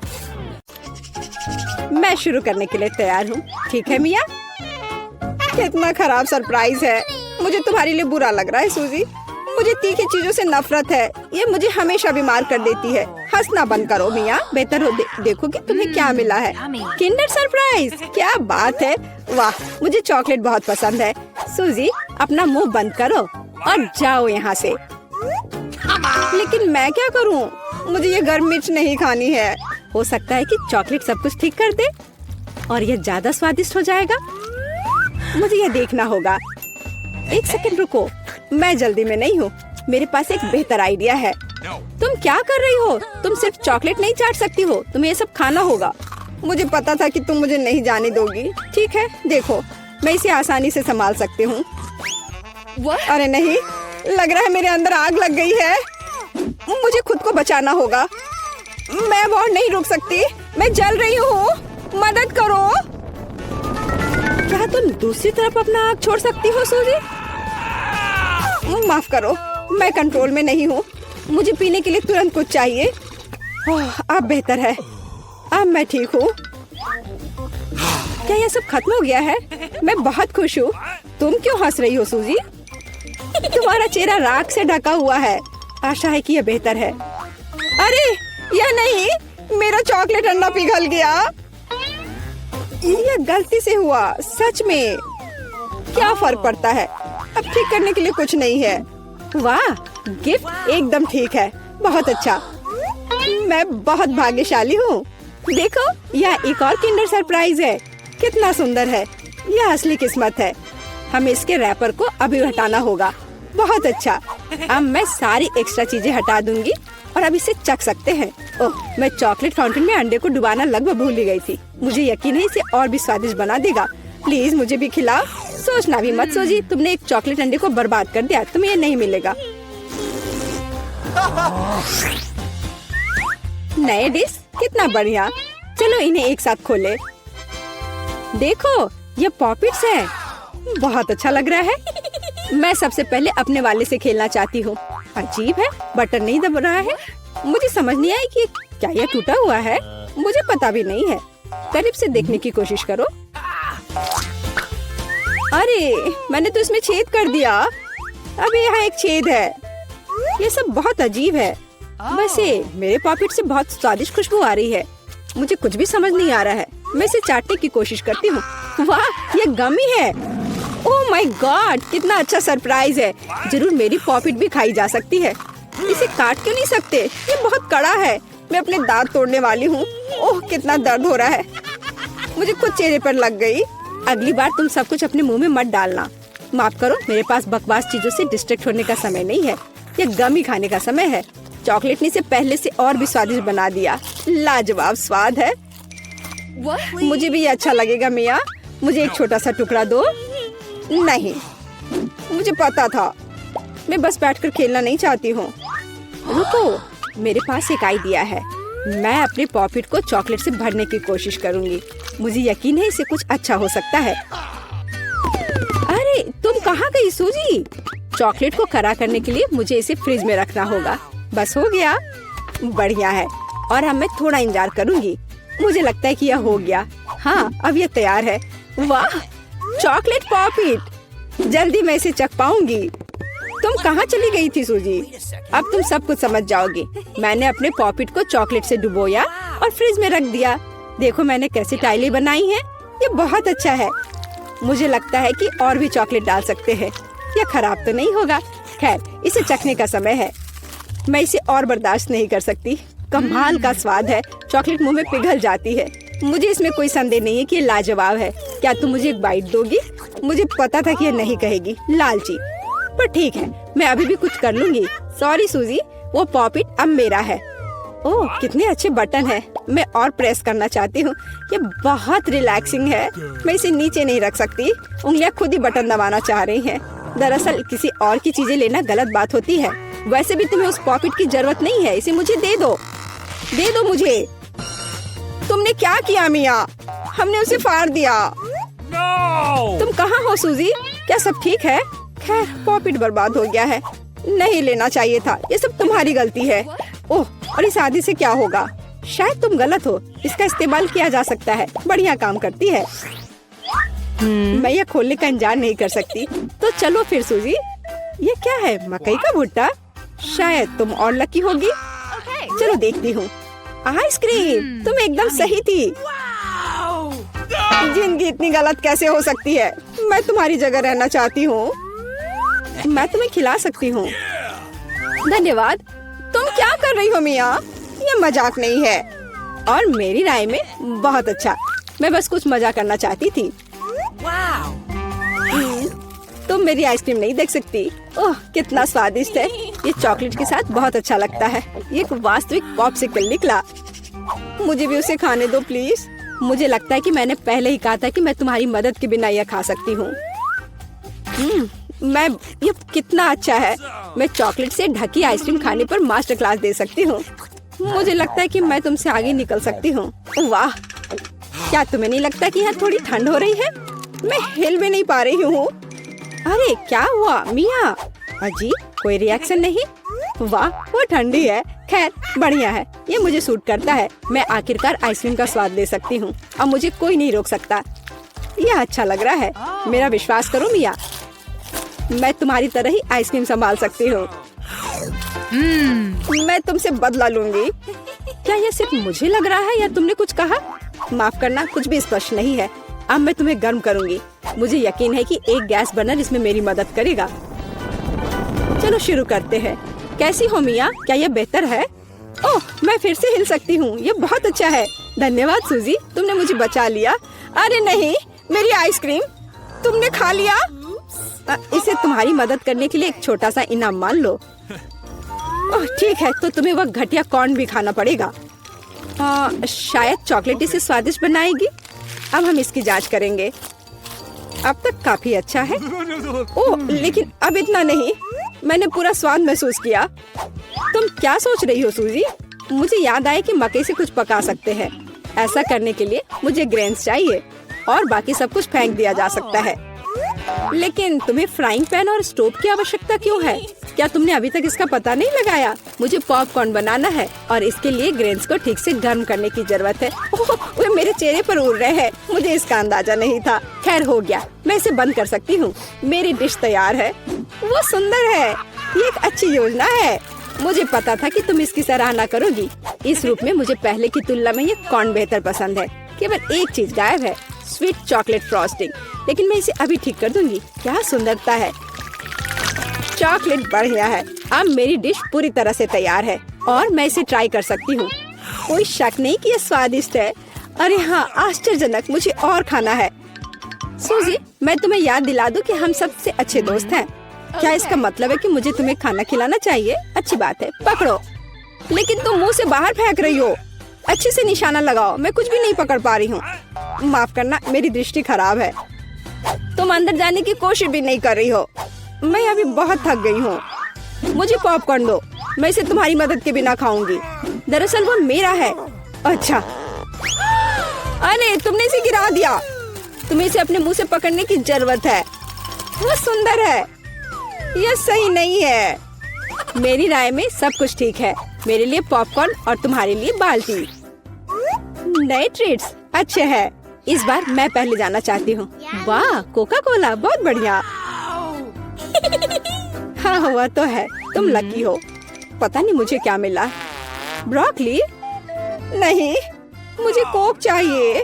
मैं शुरू करने के लिए तैयार हूँ। ठीक है मिया? कितना खराब सरप्राइज है। मुझे तुम्हारे लिए बुरा लग रहा है सूजी। मुझे तीखी चीजों से नफरत है। ये मुझे हमेशा बीमार कर देती है। हंसना बंद करो मिया। बेहतर हो देखो कि तुम्हें क्या मिला है। किंडर सरप्राइज, क्या बात है। वाह, मुझे चॉकलेट बहुत पसंद है। सूजी, अपना मुंह बंद करो और जाओ यहाँ से। लेकिन मैं क्या करूँ? मुझे ये गर्म मिर्च नहीं खानी है। हो सकता है कि चॉकलेट सब कुछ ठीक कर दे और यह ज्यादा स्वादिष्ट हो जाएगा। मुझे यह देखना होगा। एक सेकंड रुको, मैं जल्दी में नहीं हूँ। मेरे पास एक बेहतर आइडिया है। तुम क्या कर रही हो? तुम सिर्फ चॉकलेट नहीं चाट सकती हो, तुम्हें ये सब खाना होगा। मुझे पता था कि तुम मुझे नहीं जाने दोगी। ठीक है, देखो, मैं इसे आसानी से संभाल सकती हूँ। अरे नहीं, लग रहा है मेरे अंदर आग लग गई है। मुझे खुद को बचाना होगा। मैं और नहीं रुक सकती। मैं जल रही हूँ, मदद करो। क्या तुम दूसरी तरफ अपना आग छोड़ सकती हो सूजी? माफ करो, मैं कंट्रोल में नहीं हूँ। मुझे पीने के लिए तुरंत कुछ चाहिए। अब बेहतर है। अब मैं ठीक हूँ। क्या यह सब खत्म हो गया है? मैं बहुत खुश हूँ। तुम क्यों हंस रही हो सूजी? तुम्हारा चेहरा राख से ढका हुआ है। आशा है कि यह बेहतर है। अरे यह नहीं, मेरा चॉकलेट अंडा पिघल गया। यह गलती से हुआ। सच में क्या फर्क पड़ता है? अब ठीक करने के लिए कुछ नहीं है। वाह, गिफ्ट एकदम ठीक है। बहुत अच्छा। मैं बहुत भाग्यशाली हूँ। देखो, यह एक और किंडर सरप्राइज है। कितना सुंदर है। यह असली किस्मत है। हमें इसके रैपर को अभी हटाना होगा। बहुत अच्छा। अब मैं सारी एक्स्ट्रा चीजें हटा दूंगी और अब इसे चख सकते हैं। ओह, मैं चॉकलेट फाउंटेन में अंडे को डुबाना लगभग भूल ही गई थी। मुझे यकीन है इसे और भी स्वादिष्ट बना देगा। प्लीज मुझे भी खिलाओ। सोचना भी मत सोची, तुमने एक चॉकलेट अंडे को बर्बाद कर दिया। तुम्हें ये नहीं मिलेगा। नए डिश, कितना बढ़िया। चलो इन्हें एक साथ खोले। देखो, ये पॉपिट्स हैं। बहुत अच्छा लग रहा है। मैं सबसे पहले अपने वाले से खेलना चाहती हूँ। अजीब है, बटन नहीं दब रहा है। मुझे समझ नहीं आई कि क्या यह टूटा हुआ है। मुझे पता भी नहीं है। करीब से देखने की कोशिश करो। अरे मैंने तो इसमें छेद कर दिया। अभी यहाँ एक छेद है। ये सब बहुत अजीब है। वैसे मेरे पॉकेट से बहुत स्वादिष्ट खुशबू आ रही है। मुझे कुछ भी समझ नहीं आ रहा है। मैं इसे चाटने की कोशिश करती हूँ। वाह, ये गमी है। ओह माय गॉड, कितना अच्छा सरप्राइज है। जरूर मेरी पॉकेट भी खाई जा सकती है। इसे काट क्यों नहीं सकते? ये बहुत कड़ा है। मैं अपने दांत तोड़ने वाली हूँ। ओह कितना दर्द हो रहा है। मुझे खुद चेहरे पर लग गई। अगली बार तुम सब कुछ अपने मुंह में मत डालना। माफ करो, मेरे पास बकवास चीजों से डिस्ट्रैक्ट होने का समय नहीं है। ये गमी खाने का समय है। चॉकलेट ने इसे पहले से और भी स्वादिष्ट बना दिया। लाजवाब स्वाद है। मुझे भी ये अच्छा लगेगा मिया। मुझे एक छोटा सा टुकड़ा दो। नहीं, मुझे पता था। मैं बस बैठकर खेलना नहीं चाहती हूँ। रुको, मेरे पास एक आइडिया है। मैं अपने पॉकेट को चॉकलेट से भरने की कोशिश करूंगी। मुझे यकीन है इसे कुछ अच्छा हो सकता है। अरे तुम कहाँ गई सूजी? चॉकलेट को खरा करने के लिए मुझे इसे फ्रिज में रखना होगा। बस हो गया। बढ़िया है। और अब मैं थोड़ा इंतजार करूंगी। मुझे लगता है कि यह हो गया। हाँ, अब यह तैयार है। वाह, चॉकलेट पॉकेट। जल्दी मैं इसे चख पाऊंगी। तुम कहाँ चली गई थी सूजी? अब तुम सब कुछ समझ जाओगी। मैंने अपने पॉकेट को चॉकलेट से डुबोया और फ्रिज में रख दिया। देखो मैंने कैसी टाइलें बनाई हैं। ये बहुत अच्छा है। मुझे लगता है कि और भी चॉकलेट डाल सकते हैं। यह खराब तो नहीं होगा। खैर, इसे चखने का समय है। मैं इसे और बर्दाश्त नहीं कर सकती। कमाल का स्वाद है। चॉकलेट मुंह में पिघल जाती है। मुझे इसमें कोई संदेह नहीं है कि ये लाजवाब है। क्या तुम मुझे एक बाइट दोगी? मुझे पता था कि ये नहीं कहेगी, लालची। पर ठीक है, मैं अभी भी कुछ कर लूंगी। सॉरी सूजी, वो पॉकेट अब मेरा है। ओह कितने अच्छे बटन है। मैं और प्रेस करना चाहती हूँ। ये बहुत रिलैक्सिंग है। मैं इसे नीचे नहीं रख सकती। उंगलियां खुद ही बटन दबाना चाह रही हैं। दरअसल किसी और की चीजें लेना गलत बात होती है। वैसे भी तुम्हें उस पॉकेट की जरूरत नहीं है। इसे मुझे दे दो। दे दो मुझे। तुमने क्या किया मिया? हमने उसे फाड़ दिया। तुम कहाँ हो सूजी? क्या सब ठीक है? खैर, पॉकेट बर्बाद हो गया है। नहीं लेना चाहिए था। ये सब तुम्हारी गलती है। ओह, और इस आदि से क्या होगा? शायद तुम गलत हो। इसका इस्तेमाल किया जा सकता है। बढ़िया काम करती है। मैं यह खोलने का इंतजार नहीं कर सकती। तो चलो फिर सूजी। ये क्या है? मकई का भुट्टा? शायद तुम और लकी होगी। चलो देखती हूँ। आइसक्रीम, तुम एकदम सही थी। जिंदगी इतनी गलत कैसे हो सकती है? मैं तुम्हारी जगह रहना चाहती हूँ। मैं तुम्हें खिला सकती हूँ। धन्यवाद। तुम क्या कर रही हो मिया? ये मजाक नहीं है। और मेरी राय में बहुत अच्छा। मैं बस कुछ मजा करना चाहती थी। तुम मेरी आइसक्रीम नहीं देख सकती। ओह कितना स्वादिष्ट है। ये चॉकलेट के साथ बहुत अच्छा लगता है। ये एक वास्तविक पॉप्सिकल निकला। मुझे भी उसे खाने दो प्लीज। मुझे लगता है कि मैंने पहले ही कहा था कि मैं तुम्हारी मदद के बिना यह खा सकती हूँ। ये कितना अच्छा है। मैं चॉकलेट से ढकी आइसक्रीम खाने पर मास्टर क्लास दे सकती हूँ। मुझे लगता है कि मैं तुमसे आगे निकल सकती हूँ। वाह, क्या तुम्हें नहीं लगता कि यहाँ थोड़ी ठंड हो रही है? मैं हिल भी नहीं पा रही हूँ। अरे क्या हुआ मिया? अजीब, कोई रिएक्शन नहीं। वाह, वो ठंडी है। खैर बढ़िया है। ये मुझे सूट करता है। मैं आखिरकार आइसक्रीम का स्वाद ले सकती हूँ। अब मुझे कोई नहीं रोक सकता। यह अच्छा लग रहा है। मेरा विश्वास करो मिया, मैं तुम्हारी तरह ही आइसक्रीम संभाल सकती हूँ। मैं तुमसे बदला लूंगी। क्या यह सिर्फ मुझे लग रहा है या तुमने कुछ कहा? माफ करना, कुछ भी स्पष्ट नहीं है। अब मैं तुम्हें गर्म करूंगी। मुझे यकीन है कि एक गैस बर्नर इसमें मेरी मदद करेगा। चलो शुरू करते हैं। कैसी हो मिया? क्या यह बेहतर है? ओह, मैं फिर से हिल सकती हूँ। ये बहुत अच्छा है। धन्यवाद सूजी, तुमने मुझे बचा लिया। अरे नहीं, मेरी आइसक्रीम तुमने खा लिया। इसे तुम्हारी मदद करने के लिए एक छोटा सा इनाम मान लो। ओह ठीक है, तो तुम्हें वह घटिया कॉर्न भी खाना पड़ेगा। शायद चॉकलेट इसे स्वादिष्ट बनाएगी। अब हम इसकी जांच करेंगे। अब तक काफी अच्छा है। ओह लेकिन अब इतना नहीं। मैंने पूरा स्वाद महसूस किया। तुम क्या सोच रही हो सूजी? मुझे याद आया कि मकई से कुछ पका सकते हैं। ऐसा करने के लिए मुझे ग्रेन्स चाहिए और बाकी सब कुछ फेंक दिया जा सकता है। लेकिन तुम्हें फ्राइंग पैन और स्टोव की आवश्यकता क्यों है? क्या तुमने अभी तक इसका पता नहीं लगाया? मुझे पॉपकॉर्न बनाना है और इसके लिए ग्रेन्स को ठीक से गर्म करने की जरूरत है। ओह, वे मेरे चेहरे पर उड़ रहे हैं। मुझे इसका अंदाजा नहीं था। खैर हो गया, मैं इसे बंद कर सकती हूँ। मेरी डिश तैयार है। वो सुंदर है। ये एक अच्छी योजना है। मुझे पता था कि तुम इसकी सराहना करोगी। इस रूप में मुझे पहले की तुलना में ये कॉर्न बेहतर पसंद है। केवल एक चीज गायब है, स्वीट चॉकलेट फ्रॉस्टिंग। लेकिन मैं इसे अभी ठीक कर दूंगी। क्या सुंदरता है। चॉकलेट बढ़िया है। अब मेरी डिश पूरी तरह से तैयार है और मैं इसे ट्राई कर सकती हूँ। कोई शक नहीं कि ये स्वादिष्ट है। अरे हाँ, आश्चर्यजनक। मुझे और खाना है। सूजी, मैं तुम्हें याद दिला दूं कि हम सबसे अच्छे दोस्त हैं। क्या इसका मतलब है कि मुझे तुम्हें खाना खिलाना चाहिए? अच्छी बात है, पकड़ो। लेकिन तुम मुंह से बाहर फेंक रही हो। अच्छे से निशाना लगाओ। मैं कुछ भी नहीं पकड़ पा रही हूँ। माफ करना, मेरी दृष्टि खराब है। तुम अंदर जाने की कोशिश भी नहीं कर रही हो। मैं अभी बहुत थक गई हूँ। मुझे पॉपकॉर्न दो। मैं इसे तुम्हारी मदद के बिना खाऊंगी। दरअसल वो मेरा है। अच्छा, अरे तुमने इसे गिरा दिया। तुम्हें इसे अपने मुंह से पकड़ने की जरूरत है। वो सुंदर है। यह सही नहीं है। मेरी राय में सब कुछ ठीक है। मेरे लिए पॉपकॉर्न और तुम्हारे लिए बाल्टी। नए ट्रीट्स अच्छे हैं। इस बार मैं पहले जाना चाहती हूँ। वाह, कोका कोला, बहुत बढ़िया। हाँ, हुआ तो है। तुम लकी हो। पता नहीं मुझे क्या मिला। ब्रोकली? नहीं, मुझे कोक चाहिए।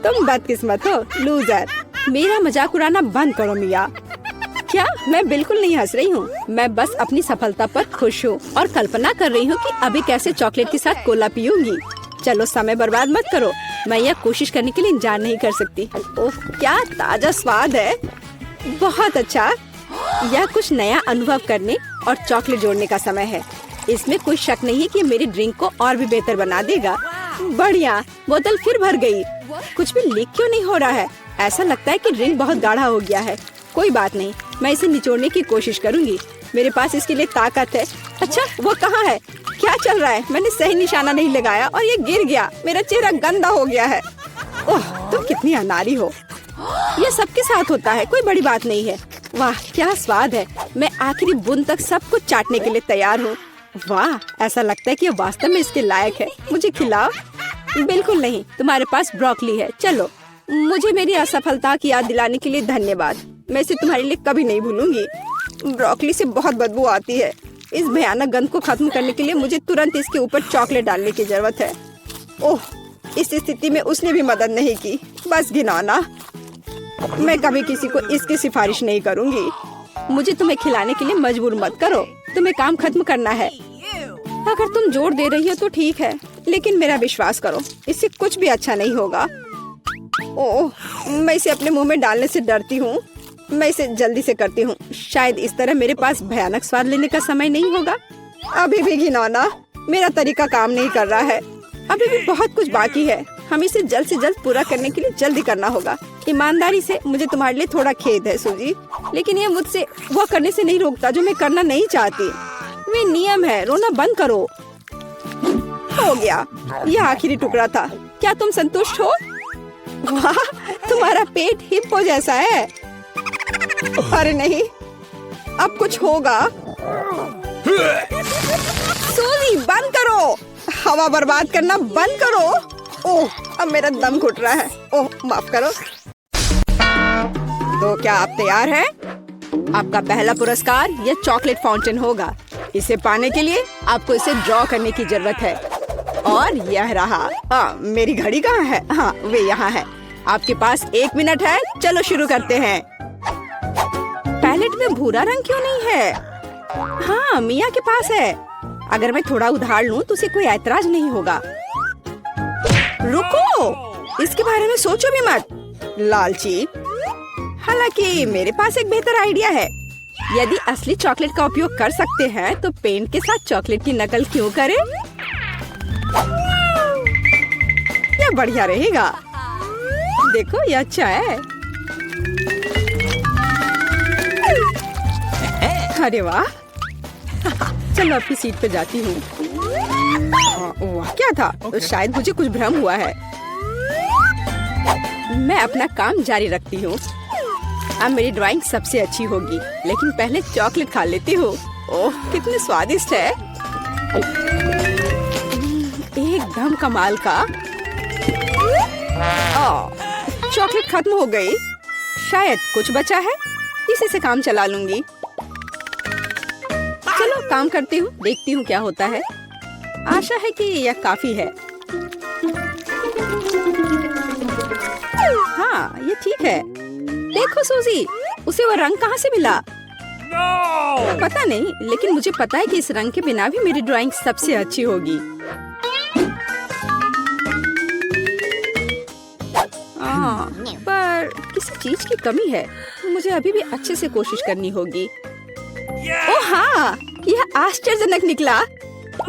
तुम बदकिस्मत हो, लूजर। मेरा मजाक उड़ाना बंद करो मिया। क्या? मैं बिल्कुल नहीं हंस रही हूँ। मैं बस अपनी सफलता पर खुश हूँ और कल्पना कर रही हूँ कि अभी कैसे चॉकलेट के साथ कोला पीऊंगी। चलो, समय बर्बाद मत करो। मैं यह कोशिश करने के लिए इंतजार नहीं कर सकती। ओह, क्या ताजा स्वाद है। बहुत अच्छा। यह कुछ नया अनुभव करने और चॉकलेट जोड़ने का समय है। इसमें कोई शक नहीं कि मेरी ड्रिंक को और भी बेहतर बना देगा। बढ़िया। बोतल फिर भर गई। कुछ भी लीक क्यों नहीं हो रहा है? ऐसा लगता है कि ड्रिंक बहुत गाढ़ा हो गया है। कोई बात नहीं, मैं इसे निचोड़ने की कोशिश करूंगी। मेरे पास इसके लिए ताकत है। अच्छा, वो कहाँ है? क्या चल रहा है? मैंने सही निशाना नहीं लगाया और ये गिर गया। मेरा चेहरा गंदा हो गया है। ओह, तुम कितनी अनाड़ी हो। ये सबके साथ होता है, कोई बड़ी बात नहीं है। वाह, क्या स्वाद है। मैं आखिरी बूंद तक सब कुछ चाटने के लिए तैयार हूँ। वाह, ऐसा लगता है कि ये वास्तव में इसके लायक है। मुझे खिलाओ। बिल्कुल नहीं, तुम्हारे पास ब्रोकली है। चलो। मुझे मेरी असफलता की याद दिलाने के लिए धन्यवाद। मैं इसे तुम्हारे लिए कभी नहीं भूलूंगी। ब्रोकली से बहुत बदबू आती है। इस भयानक गंध को खत्म करने के लिए मुझे तुरंत इसके ऊपर चॉकलेट डालने की जरूरत है। ओह, इस स्थिति में उसने भी मदद नहीं की। बस घिनौना। मैं कभी किसी को इसकी सिफारिश नहीं करूंगी। मुझे तुम्हें खिलाने के लिए मजबूर मत करो। तुम्हें काम खत्म करना है। अगर तुम जोर दे रही हो तो ठीक है, लेकिन मेरा विश्वास करो, इससे कुछ भी अच्छा नहीं होगा। ओह, मैं इसे अपने मुंह में डालने से डरती हूँ। मैं इसे जल्दी से करती हूँ। शायद इस तरह मेरे पास भयानक स्वाद लेने का समय नहीं होगा। अभी भी घिनौना। मेरा तरीका काम नहीं कर रहा है। अभी भी बहुत कुछ बाकी है। हमें इसे जल्द से जल्द पूरा करने के लिए जल्दी करना होगा। ईमानदारी से मुझे तुम्हारे लिए थोड़ा खेद है सूजी, लेकिन ये मुझसे वो करने से नहीं रोकता जो मैं करना नहीं चाहती। वे नियम है। रोना बंद करो। हो गया। यह आखिरी टुकड़ा था। क्या तुम संतुष्ट हो? वाह, तुम्हारा पेट हिप्पो जैसा है। अरे नहीं, अब कुछ होगा। सूजी, बंद करो। हवा बर्बाद करना बंद करो। ओह, अब मेरा दम घुट रहा है। ओह, माफ करो। तो क्या आप तैयार हैं? आपका पहला पुरस्कार यह चॉकलेट फाउंटेन होगा। इसे पाने के लिए आपको इसे ड्रॉ करने की जरूरत है। और यह रहा। हाँ, मेरी घड़ी कहाँ है? हाँ, वे यहाँ है। आपके पास 1 मिनट है। चलो शुरू करते हैं। पैलेट में भूरा रंग क्यों नहीं है? हाँ, मिया के पास है। अगर मैं थोड़ा उधार लूं तो उसे कोई ऐतराज नहीं होगा। रुको, इसके बारे में सोचो भी मत, लालची। हालांकि मेरे पास एक बेहतर आइडिया है। यदि असली चॉकलेट का उपयोग कर सकते हैं तो पेंट के साथ चॉकलेट की नकल क्यों करें? यह बढ़िया रहेगा। देखो, यह अच्छा है। अरे वाह। चलो अपनी सीट पे जाती हूँ। वाह, क्या था? तो शायद मुझे कुछ भ्रम हुआ है। मैं अपना काम जारी रखती हूँ। अब मेरी ड्राइंग सबसे अच्छी होगी, लेकिन पहले चॉकलेट खा लेती हूँ। ओह कितने स्वादिष्ट है, एकदम कमाल का। चॉकलेट खत्म हो गई, शायद कुछ बचा है, इसी से काम चला लूंगी। चलो काम करती हूँ, देखती हूँ क्या होता है। आशा है कि यह काफी है। हाँ ये ठीक है। देखो सूजी, उसे वो रंग कहाँ से मिला? पता नहीं, लेकिन मुझे पता है कि इस रंग के बिना भी मेरी ड्राइंग सबसे अच्छी होगी। पर किसी चीज की कमी है, मुझे अभी भी अच्छे से कोशिश करनी होगी। ओह हाँ, यह आश्चर्यजनक निकला।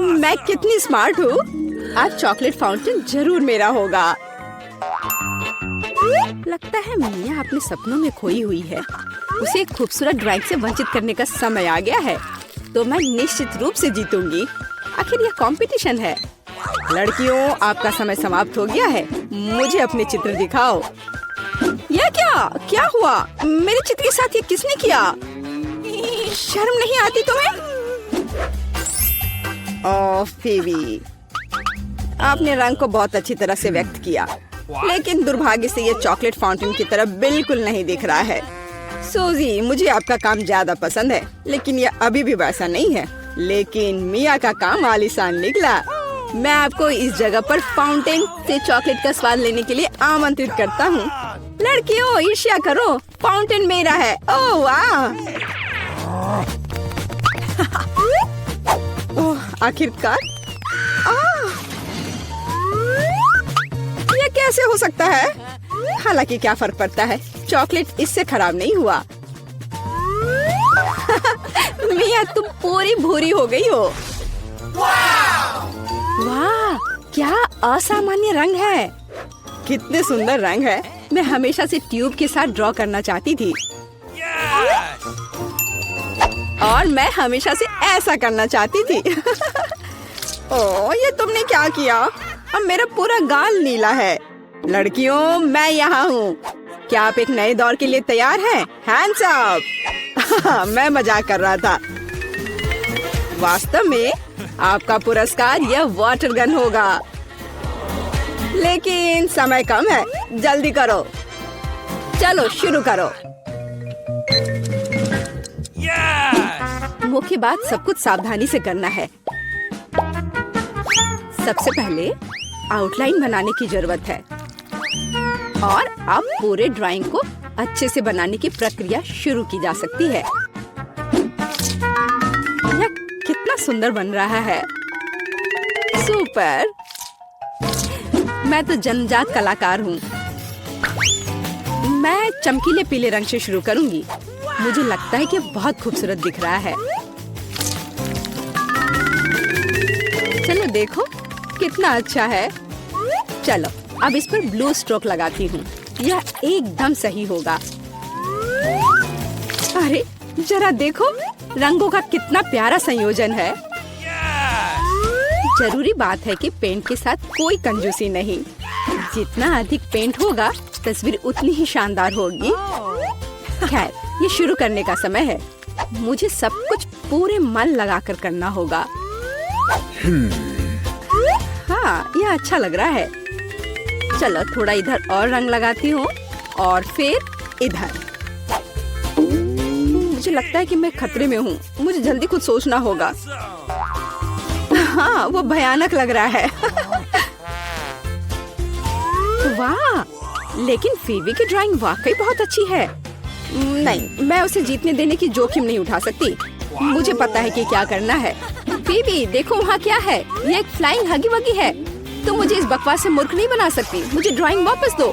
मैं कितनी स्मार्ट हूँ। आज चॉकलेट फाउंटेन जरूर मेरा होगा। लगता है मिया अपने सपनों में खोई हुई है। उसे एक खूबसूरत ड्राइंग से वंचित करने का समय आ गया है, तो मैं निश्चित रूप से जीतूंगी। आखिर यह कंपटीशन है। लड़कियों, आपका समय समाप्त हो गया है। मुझे अपने चित्र दिखाओ। यह क्या हुआ? मेरे चित्र के साथ ये किसने किया? शर्म नहीं आती तुम्हें? ओह फीबी, आपने रंग को बहुत अच्छी तरह से व्यक्त किया, लेकिन दुर्भाग्य से ये चॉकलेट फाउंटेन की तरह बिल्कुल नहीं दिख रहा है। सूजी, मुझे आपका काम ज्यादा पसंद है, लेकिन ये अभी भी वैसा नहीं है। लेकिन मिया का काम आलीशान निकला। मैं आपको इस जगह पर फाउंटेन से चॉकलेट का स्वाद लेने के लिए आमंत्रित करता हूँ। लड़कियों, ईर्ष्या करो, फाउंटेन मेरा है। ओह वाह! ओह, आखिरकार ये कैसे हो सकता है? हालांकि क्या फर्क पड़ता है, चॉकलेट इससे खराब नहीं हुआ। मिया, तुम पूरी भूरी हो गई हो। वाह, क्या असामान्य रंग है। कितने सुंदर रंग है। मैं हमेशा से ट्यूब के साथ ड्रॉ करना चाहती थी। और मैं हमेशा से ऐसा करना चाहती थी। ओह, ये तुमने क्या किया? अब मेरा पूरा गाल नीला है। लड़कियों, मैं यहाँ हूँ। क्या आप एक नए दौर के लिए तैयार हैं? Hands up. मैं मजाक कर रहा था। वास्तव में आपका पुरस्कार यह वाटर गन होगा, लेकिन समय कम है, जल्दी करो। चलो शुरू करो। मुख्य बात, सब कुछ सावधानी से करना है। सबसे पहले आउटलाइन बनाने की जरूरत है, और अब पूरे ड्राइंग को अच्छे से बनाने की प्रक्रिया शुरू की जा सकती है। यह कितना सुंदर बन रहा है। सुपर! मैं तो जन्मजात कलाकार हूँ। मैं चमकीले पीले रंग से शुरू करूंगी। मुझे लगता है कि बहुत खूबसूरत दिख रहा है। चलो देखो कितना अच्छा है। चलो अब इस पर ब्लू स्ट्रोक लगाती हूँ। यह एकदम सही होगा। अरे जरा देखो, रंगों का कितना प्यारा संयोजन है। जरूरी बात है कि पेंट के साथ कोई कंजूसी नहीं। जितना अधिक पेंट होगा, तस्वीर उतनी ही शानदार होगी। खैर, ये शुरू करने का समय है। मुझे सब कुछ पूरे मन लगाकर करना होगा। हाँ, यह अच्छा लग रहा है। चलो थोड़ा इधर और रंग लगाती हूँ, और फिर इधर। मुझे लगता है कि मैं खतरे में हूँ। मुझे जल्दी कुछ सोचना होगा। हाँ, वो भयानक लग रहा है। वाह! लेकिन फीबी की ड्राइंग वाकई बहुत अच्छी है। नहीं, मैं उसे जीतने देने की जोखिम नहीं उठा सकती। मुझे पता है कि क्या करना है। फीबी, देखो वहाँ क्या है। ये एक फ्लाइंग हगी वगी है। तुम मुझे इस बकवास से मूर्ख नहीं बना सकती। मुझे ड्राइंग वापस दो।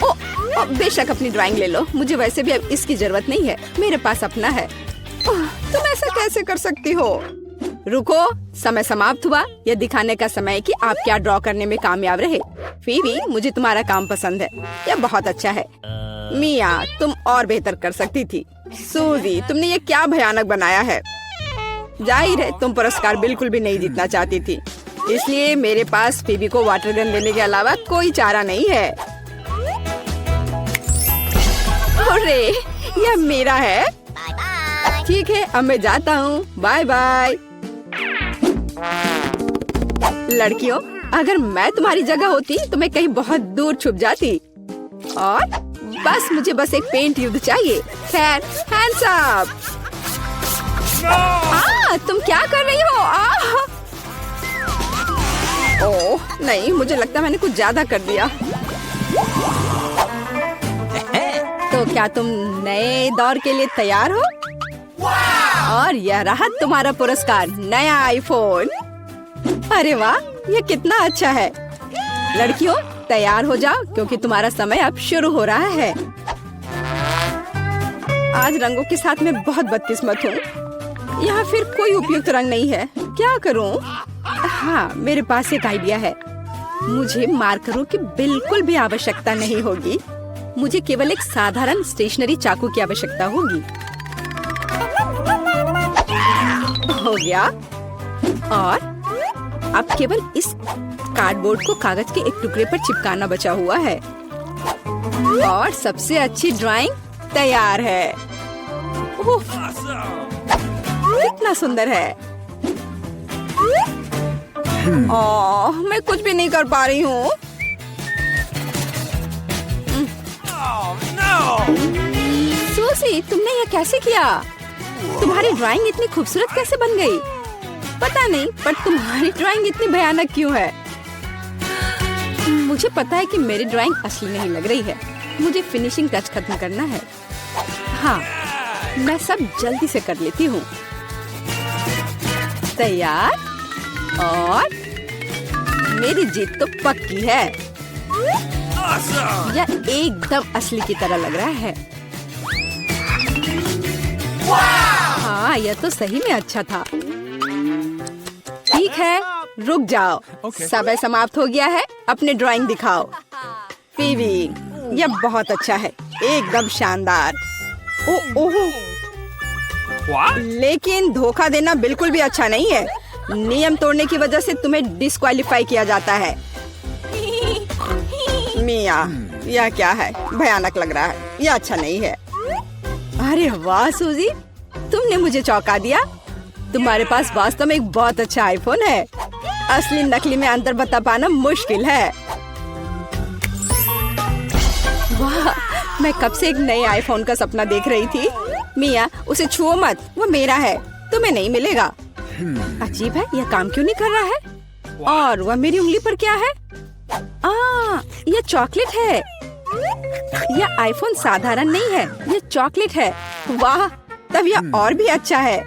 ओ, बेशक अपनी ड्राइंग ले लो। मुझे वैसे भी अब इसकी जरूरत नहीं है। मेरे पास अपना है। तुम ऐसा कैसे कर सकती हो? रुको, समय समाप्त हुआ। यह दिखाने का समय है कि आप क्या ड्रॉ करने में कामयाब रहे। फीबी, मुझे तुम्हारा काम पसंद है। यह बहुत अच्छा है। मिया, तुम और बेहतर कर सकती थी। सूजी, तुमने ये क्या भयानक बनाया है। जाहिर है तुम पुरस्कार बिल्कुल भी नहीं जीतना चाहती थी, इसलिए मेरे पास फीबी को वाटर गन देने के अलावा कोई चारा नहीं है। अरे, यह मेरा है। ठीक है, अब मैं जाता हूँ। Bye bye. लड़कियों, अगर मैं तुम्हारी जगह होती तो मैं कहीं बहुत दूर छुप जाती और बस एक पेंट युद्ध चाहिए। खैर, हैंड्स अप। तुम क्या कर रही हो? ओह नहीं, मुझे लगता है मैंने कुछ ज्यादा कर दिया। तो क्या तुम नए दौर के लिए तैयार हो? और यह रहा तुम्हारा पुरस्कार, नया आईफोन। अरे वाह, यह कितना अच्छा है। लड़कियों, तैयार हो जाओ क्योंकि तुम्हारा समय अब शुरू हो रहा है। आज रंगों के साथ मैं बहुत बदकिस्मत हूँ। यहाँ फिर कोई उपयुक्त रंग नहीं है। क्या करूँ? हाँ, मेरे पास एक आइडिया है। मुझे मार्करों की बिल्कुल भी आवश्यकता नहीं होगी। मुझे केवल एक साधारण स्टेशनरी चाकू की आवश्यकता होगी। हो गया। और अब केवल इस कार्डबोर्ड को कागज के एक टुकड़े पर चिपकाना बचा हुआ है और सबसे अच्छी ड्राइंग तैयार है। ओह, कितना सुंदर है। ओह, मैं कुछ भी नहीं कर पा रही हूँ। सूसी, तुमने यह कैसे किया? तुम्हारी ड्राइंग इतनी खूबसूरत कैसे बन गई? पता नहीं, पर तुम्हारी ड्राइंग इतनी भयानक क्यों है? मुझे पता है कि मेरी ड्राइंग असली नहीं लग रही है। मुझे फिनिशिंग टच खत्म करना है। हाँ, मैं सब जल्दी से कर लेती हूँ। तैयार? और मेरी जीत तो पक्की है। यह एकदम असली की तरह लग रहा है। हाँ, यह तो सही में अच्छा था। ठीक है, रुक जाओ। समय समाप्त हो गया है। अपने ड्राइंग दिखाओ। पीवी, यह बहुत अच्छा है, एकदम शानदार। ओह, लेकिन धोखा देना बिल्कुल भी अच्छा नहीं है। नियम तोड़ने की वजह से तुम्हें डिस्क्वालीफाई किया जाता है। मिया, यह क्या है? भयानक लग रहा है। यह अच्छा नहीं है। अरे वाह सूजी, तुमने मुझे चौंका दिया। तुम्हारे पास वास्तव में एक बहुत अच्छा आईफोन है। असली नकली में अंतर बता पाना मुश्किल है। वाह, मैं कब से एक नए आईफोन का सपना देख रही थी। मिया, उसे छुओ मत, वो मेरा है, तुम्हें नहीं मिलेगा। अजीब है, यह काम क्यों नहीं कर रहा है? और वह मेरी उंगली पर क्या है? यह चॉकलेट है। यह आईफोन साधारण नहीं है, यह चॉकलेट है। वाह, तब यह और भी अच्छा है।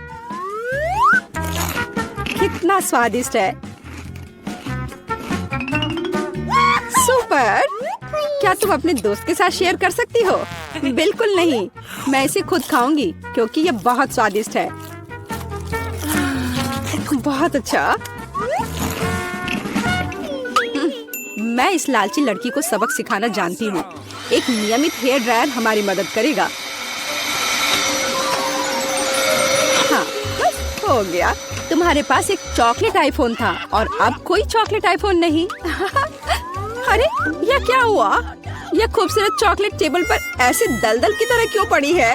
कितना स्वादिष्ट है। सुपर। क्या तुम अपने दोस्त के साथ शेयर कर सकती हो? बिल्कुल नहीं, मैं इसे खुद खाऊंगी क्योंकि यह बहुत स्वादिष्ट है। बहुत अच्छा। मैं इस लालची लड़की को सबक सिखाना जानती हूँ। एक नियमित हेयर ड्रायर हमारी मदद करेगा। हाँ, बस हो गया। तुम्हारे पास एक चॉकलेट आईफोन था और अब कोई चॉकलेट आईफोन नहीं। अरे, यह क्या हुआ? यह खूबसूरत चॉकलेट टेबल पर ऐसे दलदल की तरह क्यों पड़ी है?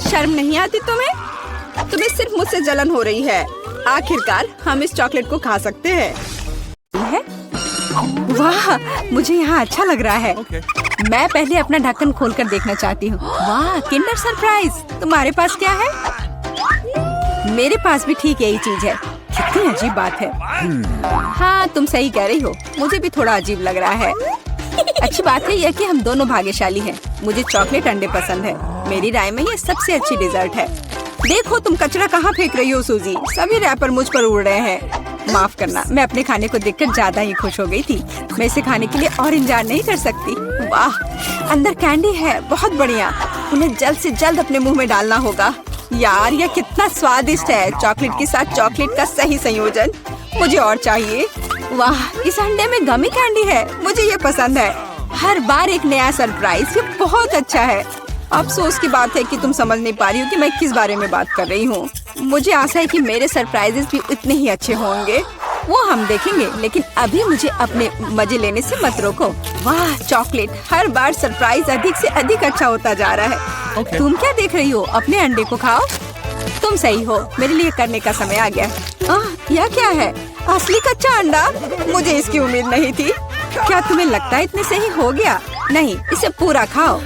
शर्म नहीं आती तुम्हें? तुम्हें सिर्फ मुझसे जलन हो रही है। आखिरकार हम इस चॉकलेट को खा सकते हैं। वाह, मुझे यहाँ अच्छा लग रहा है। मैं पहले अपना ढक्कन खोलकर देखना चाहती हूँ। वाह, किंडर सरप्राइज। तुम्हारे पास क्या है? मेरे पास भी ठीक यही चीज है। कितनी अजीब बात है। हाँ, तुम सही कह रही हो, मुझे भी थोड़ा अजीब लग रहा है। अच्छी बात है यह कि हम दोनों भाग्यशाली हैं। मुझे चॉकलेट अंडे पसंद है। मेरी राय में ये सबसे अच्छी डिजर्ट है। देखो, तुम कचरा कहाँ फेंक रही हो सूजी? सभी रैपर मुझ पर उड़ रहे हैं। माफ करना, मैं अपने खाने को देखकर ज्यादा ही खुश हो गई थी। मैं इसे खाने के लिए और इंतजार नहीं कर सकती। वाह, अंदर कैंडी है, बहुत बढ़िया। उन्हें जल्द से जल्द अपने मुंह में डालना होगा। यार, यह कितना स्वादिष्ट है। चॉकलेट के साथ चॉकलेट का सही संयोजन। मुझे और चाहिए। वाह, इस अंडे में गमी कैंडी है। मुझे ये पसंद है। हर बार एक नया सरप्राइज। ये बहुत अच्छा है। अफसोस की बात है कि तुम समझ नहीं पा रही हो कि मैं किस बारे में बात कर रही हूँ। मुझे आशा है कि मेरे सरप्राइजेस भी इतने ही अच्छे होंगे। वो हम देखेंगे, लेकिन अभी मुझे अपने मजे लेने से मत रोको। वाह, चॉकलेट हर बार सरप्राइज अधिक से अधिक अच्छा होता जा रहा है। तुम क्या देख रही हो? अपने अंडे को खाओ। तुम सही हो, मेरे लिए करने का समय आ गया। यह क्या है? असली कच्चा अंडा? मुझे इसकी उम्मीद नहीं थी। क्या तुम्हें लगता है इतने सही हो गया? नहीं, इसे पूरा खाओ।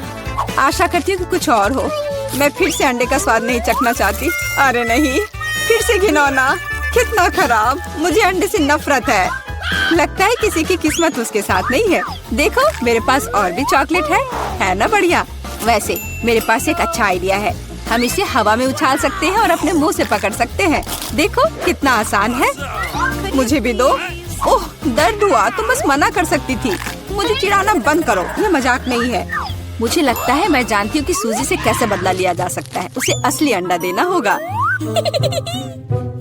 आशा करती हूँ कि कुछ और हो। मैं फिर से अंडे का स्वाद नहीं चखना चाहती। अरे नहीं, फिर से घिनौना। कितना खराब। मुझे अंडे से नफरत है। लगता है किसी की किस्मत उसके साथ नहीं है। देखो, मेरे पास और भी चॉकलेट है ना बढ़िया। वैसे मेरे पास एक अच्छा आइडिया है। हम इसे हवा में उछाल सकते हैं और अपने मुंह से पकड़ सकते हैं। देखो कितना आसान है। मुझे भी दो। ओह, दर्द हुआ। तुम बस मना कर सकती थी। मुझे चिढ़ाना बंद करो, ये मजाक नहीं है। मुझे लगता है मैं जानती हूँ कि सूजी से कैसे बदला लिया जा सकता है। उसे असली अंडा देना होगा।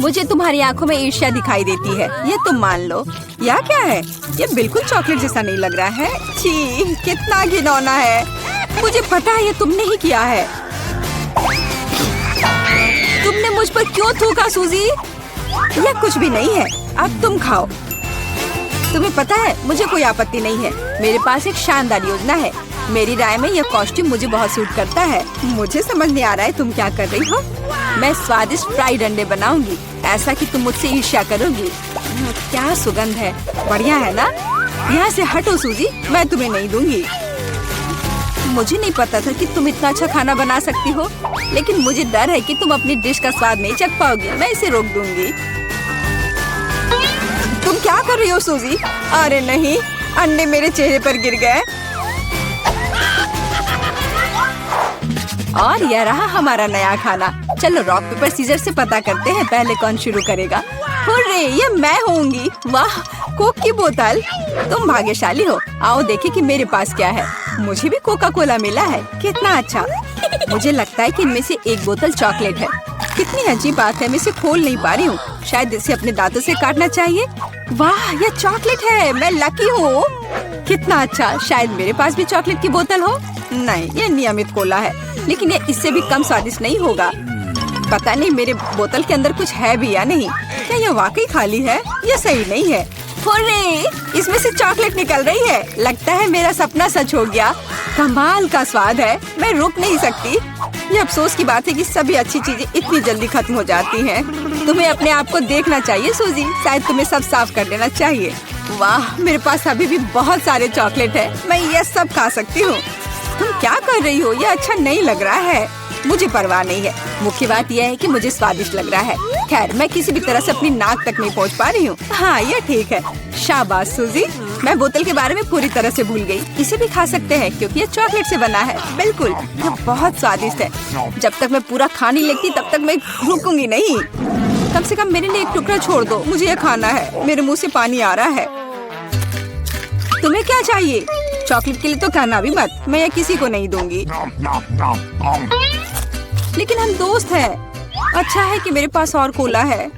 मुझे तुम्हारी आंखों में ईर्ष्या दिखाई देती है, ये तुम मान लो। यह क्या है? ये बिल्कुल चॉकलेट जैसा नहीं लग रहा है। छी, कितना घिनौना है। मुझे पता है ये तुमने ही किया है। तुमने मुझ पर क्यों थूका सूजी? यह कुछ भी नहीं है। अब तुम खाओ। तुम्हें पता है, मुझे कोई आपत्ति नहीं है। मेरे पास एक शानदार योजना है। मेरी राय में यह कॉस्ट्यूम मुझे बहुत सूट करता है। मुझे समझ नहीं आ रहा है तुम क्या कर रही हो। मैं स्वादिष्ट फ्राइड अंडे बनाऊंगी, ऐसा कि तुम मुझसे ईर्ष्या करोगी। क्या सुगंध है, बढ़िया है ना? यहाँ से हटो सूजी, मैं तुम्हें नहीं दूंगी। मुझे नहीं पता था कि तुम इतना अच्छा खाना बना सकती हो, लेकिन मुझे डर है कि तुम अपनी डिश का स्वाद नहीं चख पाओगी। मैं इसे रोक दूंगी। तुम क्या कर रही हो सूजी? अरे नहीं, अंडे मेरे चेहरे पर गिर गए। और यह रहा हमारा नया खाना। चलो रॉक पेपर सीजर से पता करते हैं पहले कौन शुरू करेगा। हुर्रे, ये मैं होंगी। वाह, कोक की बोतल। तुम भाग्यशाली हो। आओ देखें कि मेरे पास क्या है। मुझे भी कोका कोला मिला है। कितना अच्छा। मुझे लगता है कि इनमें से एक बोतल चॉकलेट है। कितनी अजीब बात है, मैं इसे खोल नहीं पा रही हूँ। शायद इसे अपने दांतों से काटना चाहिए। वाह, यह चॉकलेट है। मैं लकी हूँ। कितना अच्छा। शायद मेरे पास भी चॉकलेट की बोतल हो। नहीं, यह नियमित कोला है, लेकिन यह इससे भी कम स्वादिष्ट नहीं होगा। पता नहीं मेरे बोतल के अंदर कुछ है भी या नहीं। क्या यह वाकई खाली है? यह सही नहीं है। हुर्रे, इसमें से चॉकलेट निकल रही है। लगता है मेरा सपना सच हो गया। कमाल का स्वाद है, मैं रुक नहीं सकती। ये अफसोस की बात है कि सभी अच्छी चीजें इतनी जल्दी खत्म हो जाती हैं। तुम्हें अपने आप को देखना चाहिए सूजी। शायद तुम्हें सब साफ कर देना चाहिए। वाह, मेरे पास अभी भी बहुत सारे चॉकलेट है। मैं ये सब खा सकती हूँ। तुम क्या कर रही हो? ये अच्छा नहीं लग रहा है। मुझे परवाह नहीं है। मुख्य बात यह है कि मुझे स्वादिष्ट लग रहा है। खैर, मैं किसी भी तरह से अपनी नाक तक नहीं पहुंच पा रही हूँ। हाँ, ये ठीक है। शाबाश सूजी। मैं बोतल के बारे में पूरी तरह से भूल गई। इसे भी खा सकते हैं क्योंकि ये चॉकलेट से बना है। बिल्कुल, ये बहुत स्वादिष्ट है। जब तक मैं पूरा खा नहीं लेती तब तक मैं रुकूंगी नहीं। कम से कम मेरे लिए एक टुकड़ा छोड़ दो। मुझे ये खाना है। मेरे मुंह से पानी आ रहा है। तुम्हें क्या चाहिए? चॉकलेट के लिए तो कहना भी मत। मैं ये किसी को नहीं दूंगी। लेकिन हम दोस्त हैं। अच्छा है कि मेरे पास और कोला है।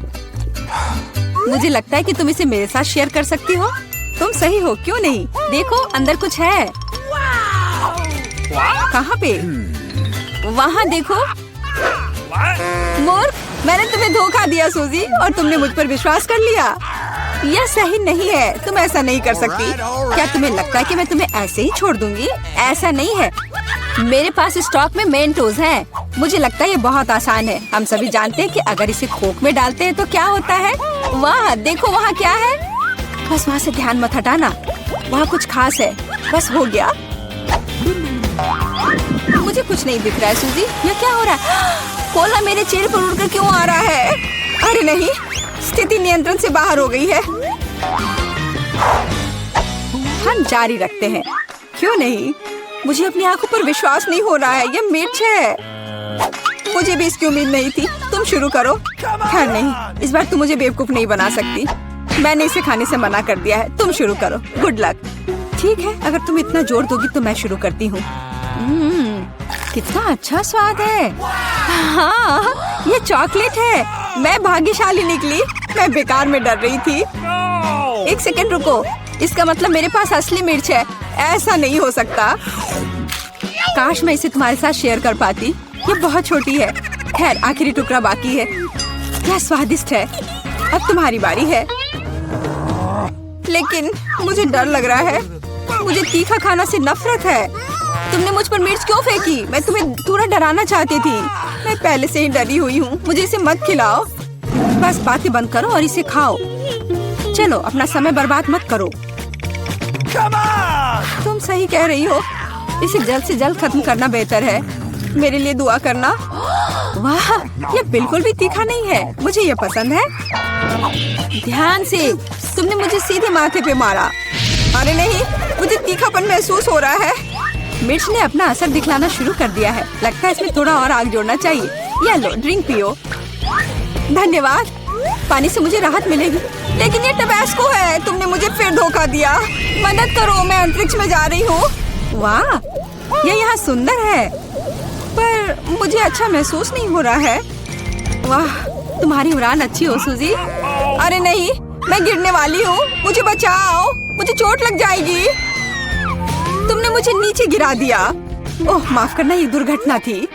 मुझे लगता है कि तुम इसे मेरे साथ शेयर कर सकती हो। तुम सही हो, क्यों नहीं? देखो, अंदर कुछ है। कहाँ पे? वहाँ देखो। मूर्ख, मैंने तुम्हें धोखा दिया सूजी, और तुमने मुझ पर विश्वास कर लिया। यह सही नहीं है। तुम ऐसा नहीं कर सकती। क्या तुम्हें लगता है कि मैं तुम्हें ऐसे ही छोड़ दूंगी? ऐसा नहीं है। मेरे पास स्टॉक में मेंटोस है। मुझे लगता है ये बहुत आसान है। हम सभी जानते हैं कि अगर इसे कोक में डालते हैं तो क्या होता है। वाह, देखो वहाँ क्या है। बस वहाँ से ध्यान मत हटाना। वहाँ कुछ खास है। बस हो गया। मुझे कुछ नहीं दिख रहा है सूजी। ये क्या हो रहा है? कोला मेरे चेहरे पर उड़कर क्यों आ रहा है? अरे नहीं, स्थिति नियंत्रण से बाहर हो गई है। हम जारी रखते हैं, क्यों नहीं? मुझे अपनी आंखों पर विश्वास नहीं हो रहा है। ये मिर्च है। मुझे भी इसकी उम्मीद नहीं थी। तुम शुरू करो। खैर नहीं, इस बार तुम मुझे बेवकूफ नहीं बना सकती। मैंने इसे खाने से मना कर दिया है। तुम शुरू करो। Good luck. ठीक है, अगर तुम इतना जोर दोगी तो मैं शुरू करती हूँ। कितना अच्छा स्वाद है। हाँ, ये चॉकलेट है। मैं भाग्यशाली निकली। मैं बेकार में डर रही थी। एक सेकंड रुको। इसका मतलब मेरे पास असली मिर्च है। ऐसा नहीं हो सकता। काश मैं इसे तुम्हारे साथ शेयर कर पाती। ये बहुत छोटी है। खैर, आखिरी टुकड़ा बाकी है। क्या स्वादिष्ट है। अब तुम्हारी बारी है। लेकिन मुझे डर लग रहा है। मुझे तीखा खाना से नफरत है। तुमने मुझ पर मिर्च क्यों फेंकी? मैं तुम्हें थोड़ा डराना चाहती थी। मैं पहले से ही डरी हुई हूँ। मुझे इसे मत खिलाओ। बस बातें बंद करो और इसे खाओ। चलो अपना समय बर्बाद मत करो। तुम सही कह रही हो। इसे जल्द से जल्द खत्म करना बेहतर है। मेरे लिए दुआ करना। वाह, ये बिल्कुल भी तीखा नहीं है। मुझे ये पसंद है। ध्यान से। तुमने मुझे सीधे माथे पे मारा। अरे नहीं, मुझे तीखापन महसूस हो रहा है। मिर्च ने अपना असर दिखलाना शुरू कर दिया है। लगता है इसमें थोड़ा और आग जोड़ना चाहिए। ये लो, ड्रिंक पियो। धन्यवाद। पानी से मुझे राहत मिलेगी। लेकिन ये टबैस्को है। तुमने मुझे फिर धोखा दिया। मदद करो, मैं अंतरिक्ष में जा रही हूँ। वाह, ये यहाँ सुंदर है, पर मुझे अच्छा महसूस नहीं हो रहा है। वाह, तुम्हारी उड़ान अच्छी हो सूजी। अरे नहीं, मैं गिरने वाली हूँ। मुझे बचाओ, मुझे चोट लग जाएगी। तुमने मुझे नीचे गिरा दिया। ओह, माफ करना, ये दुर्घटना थी।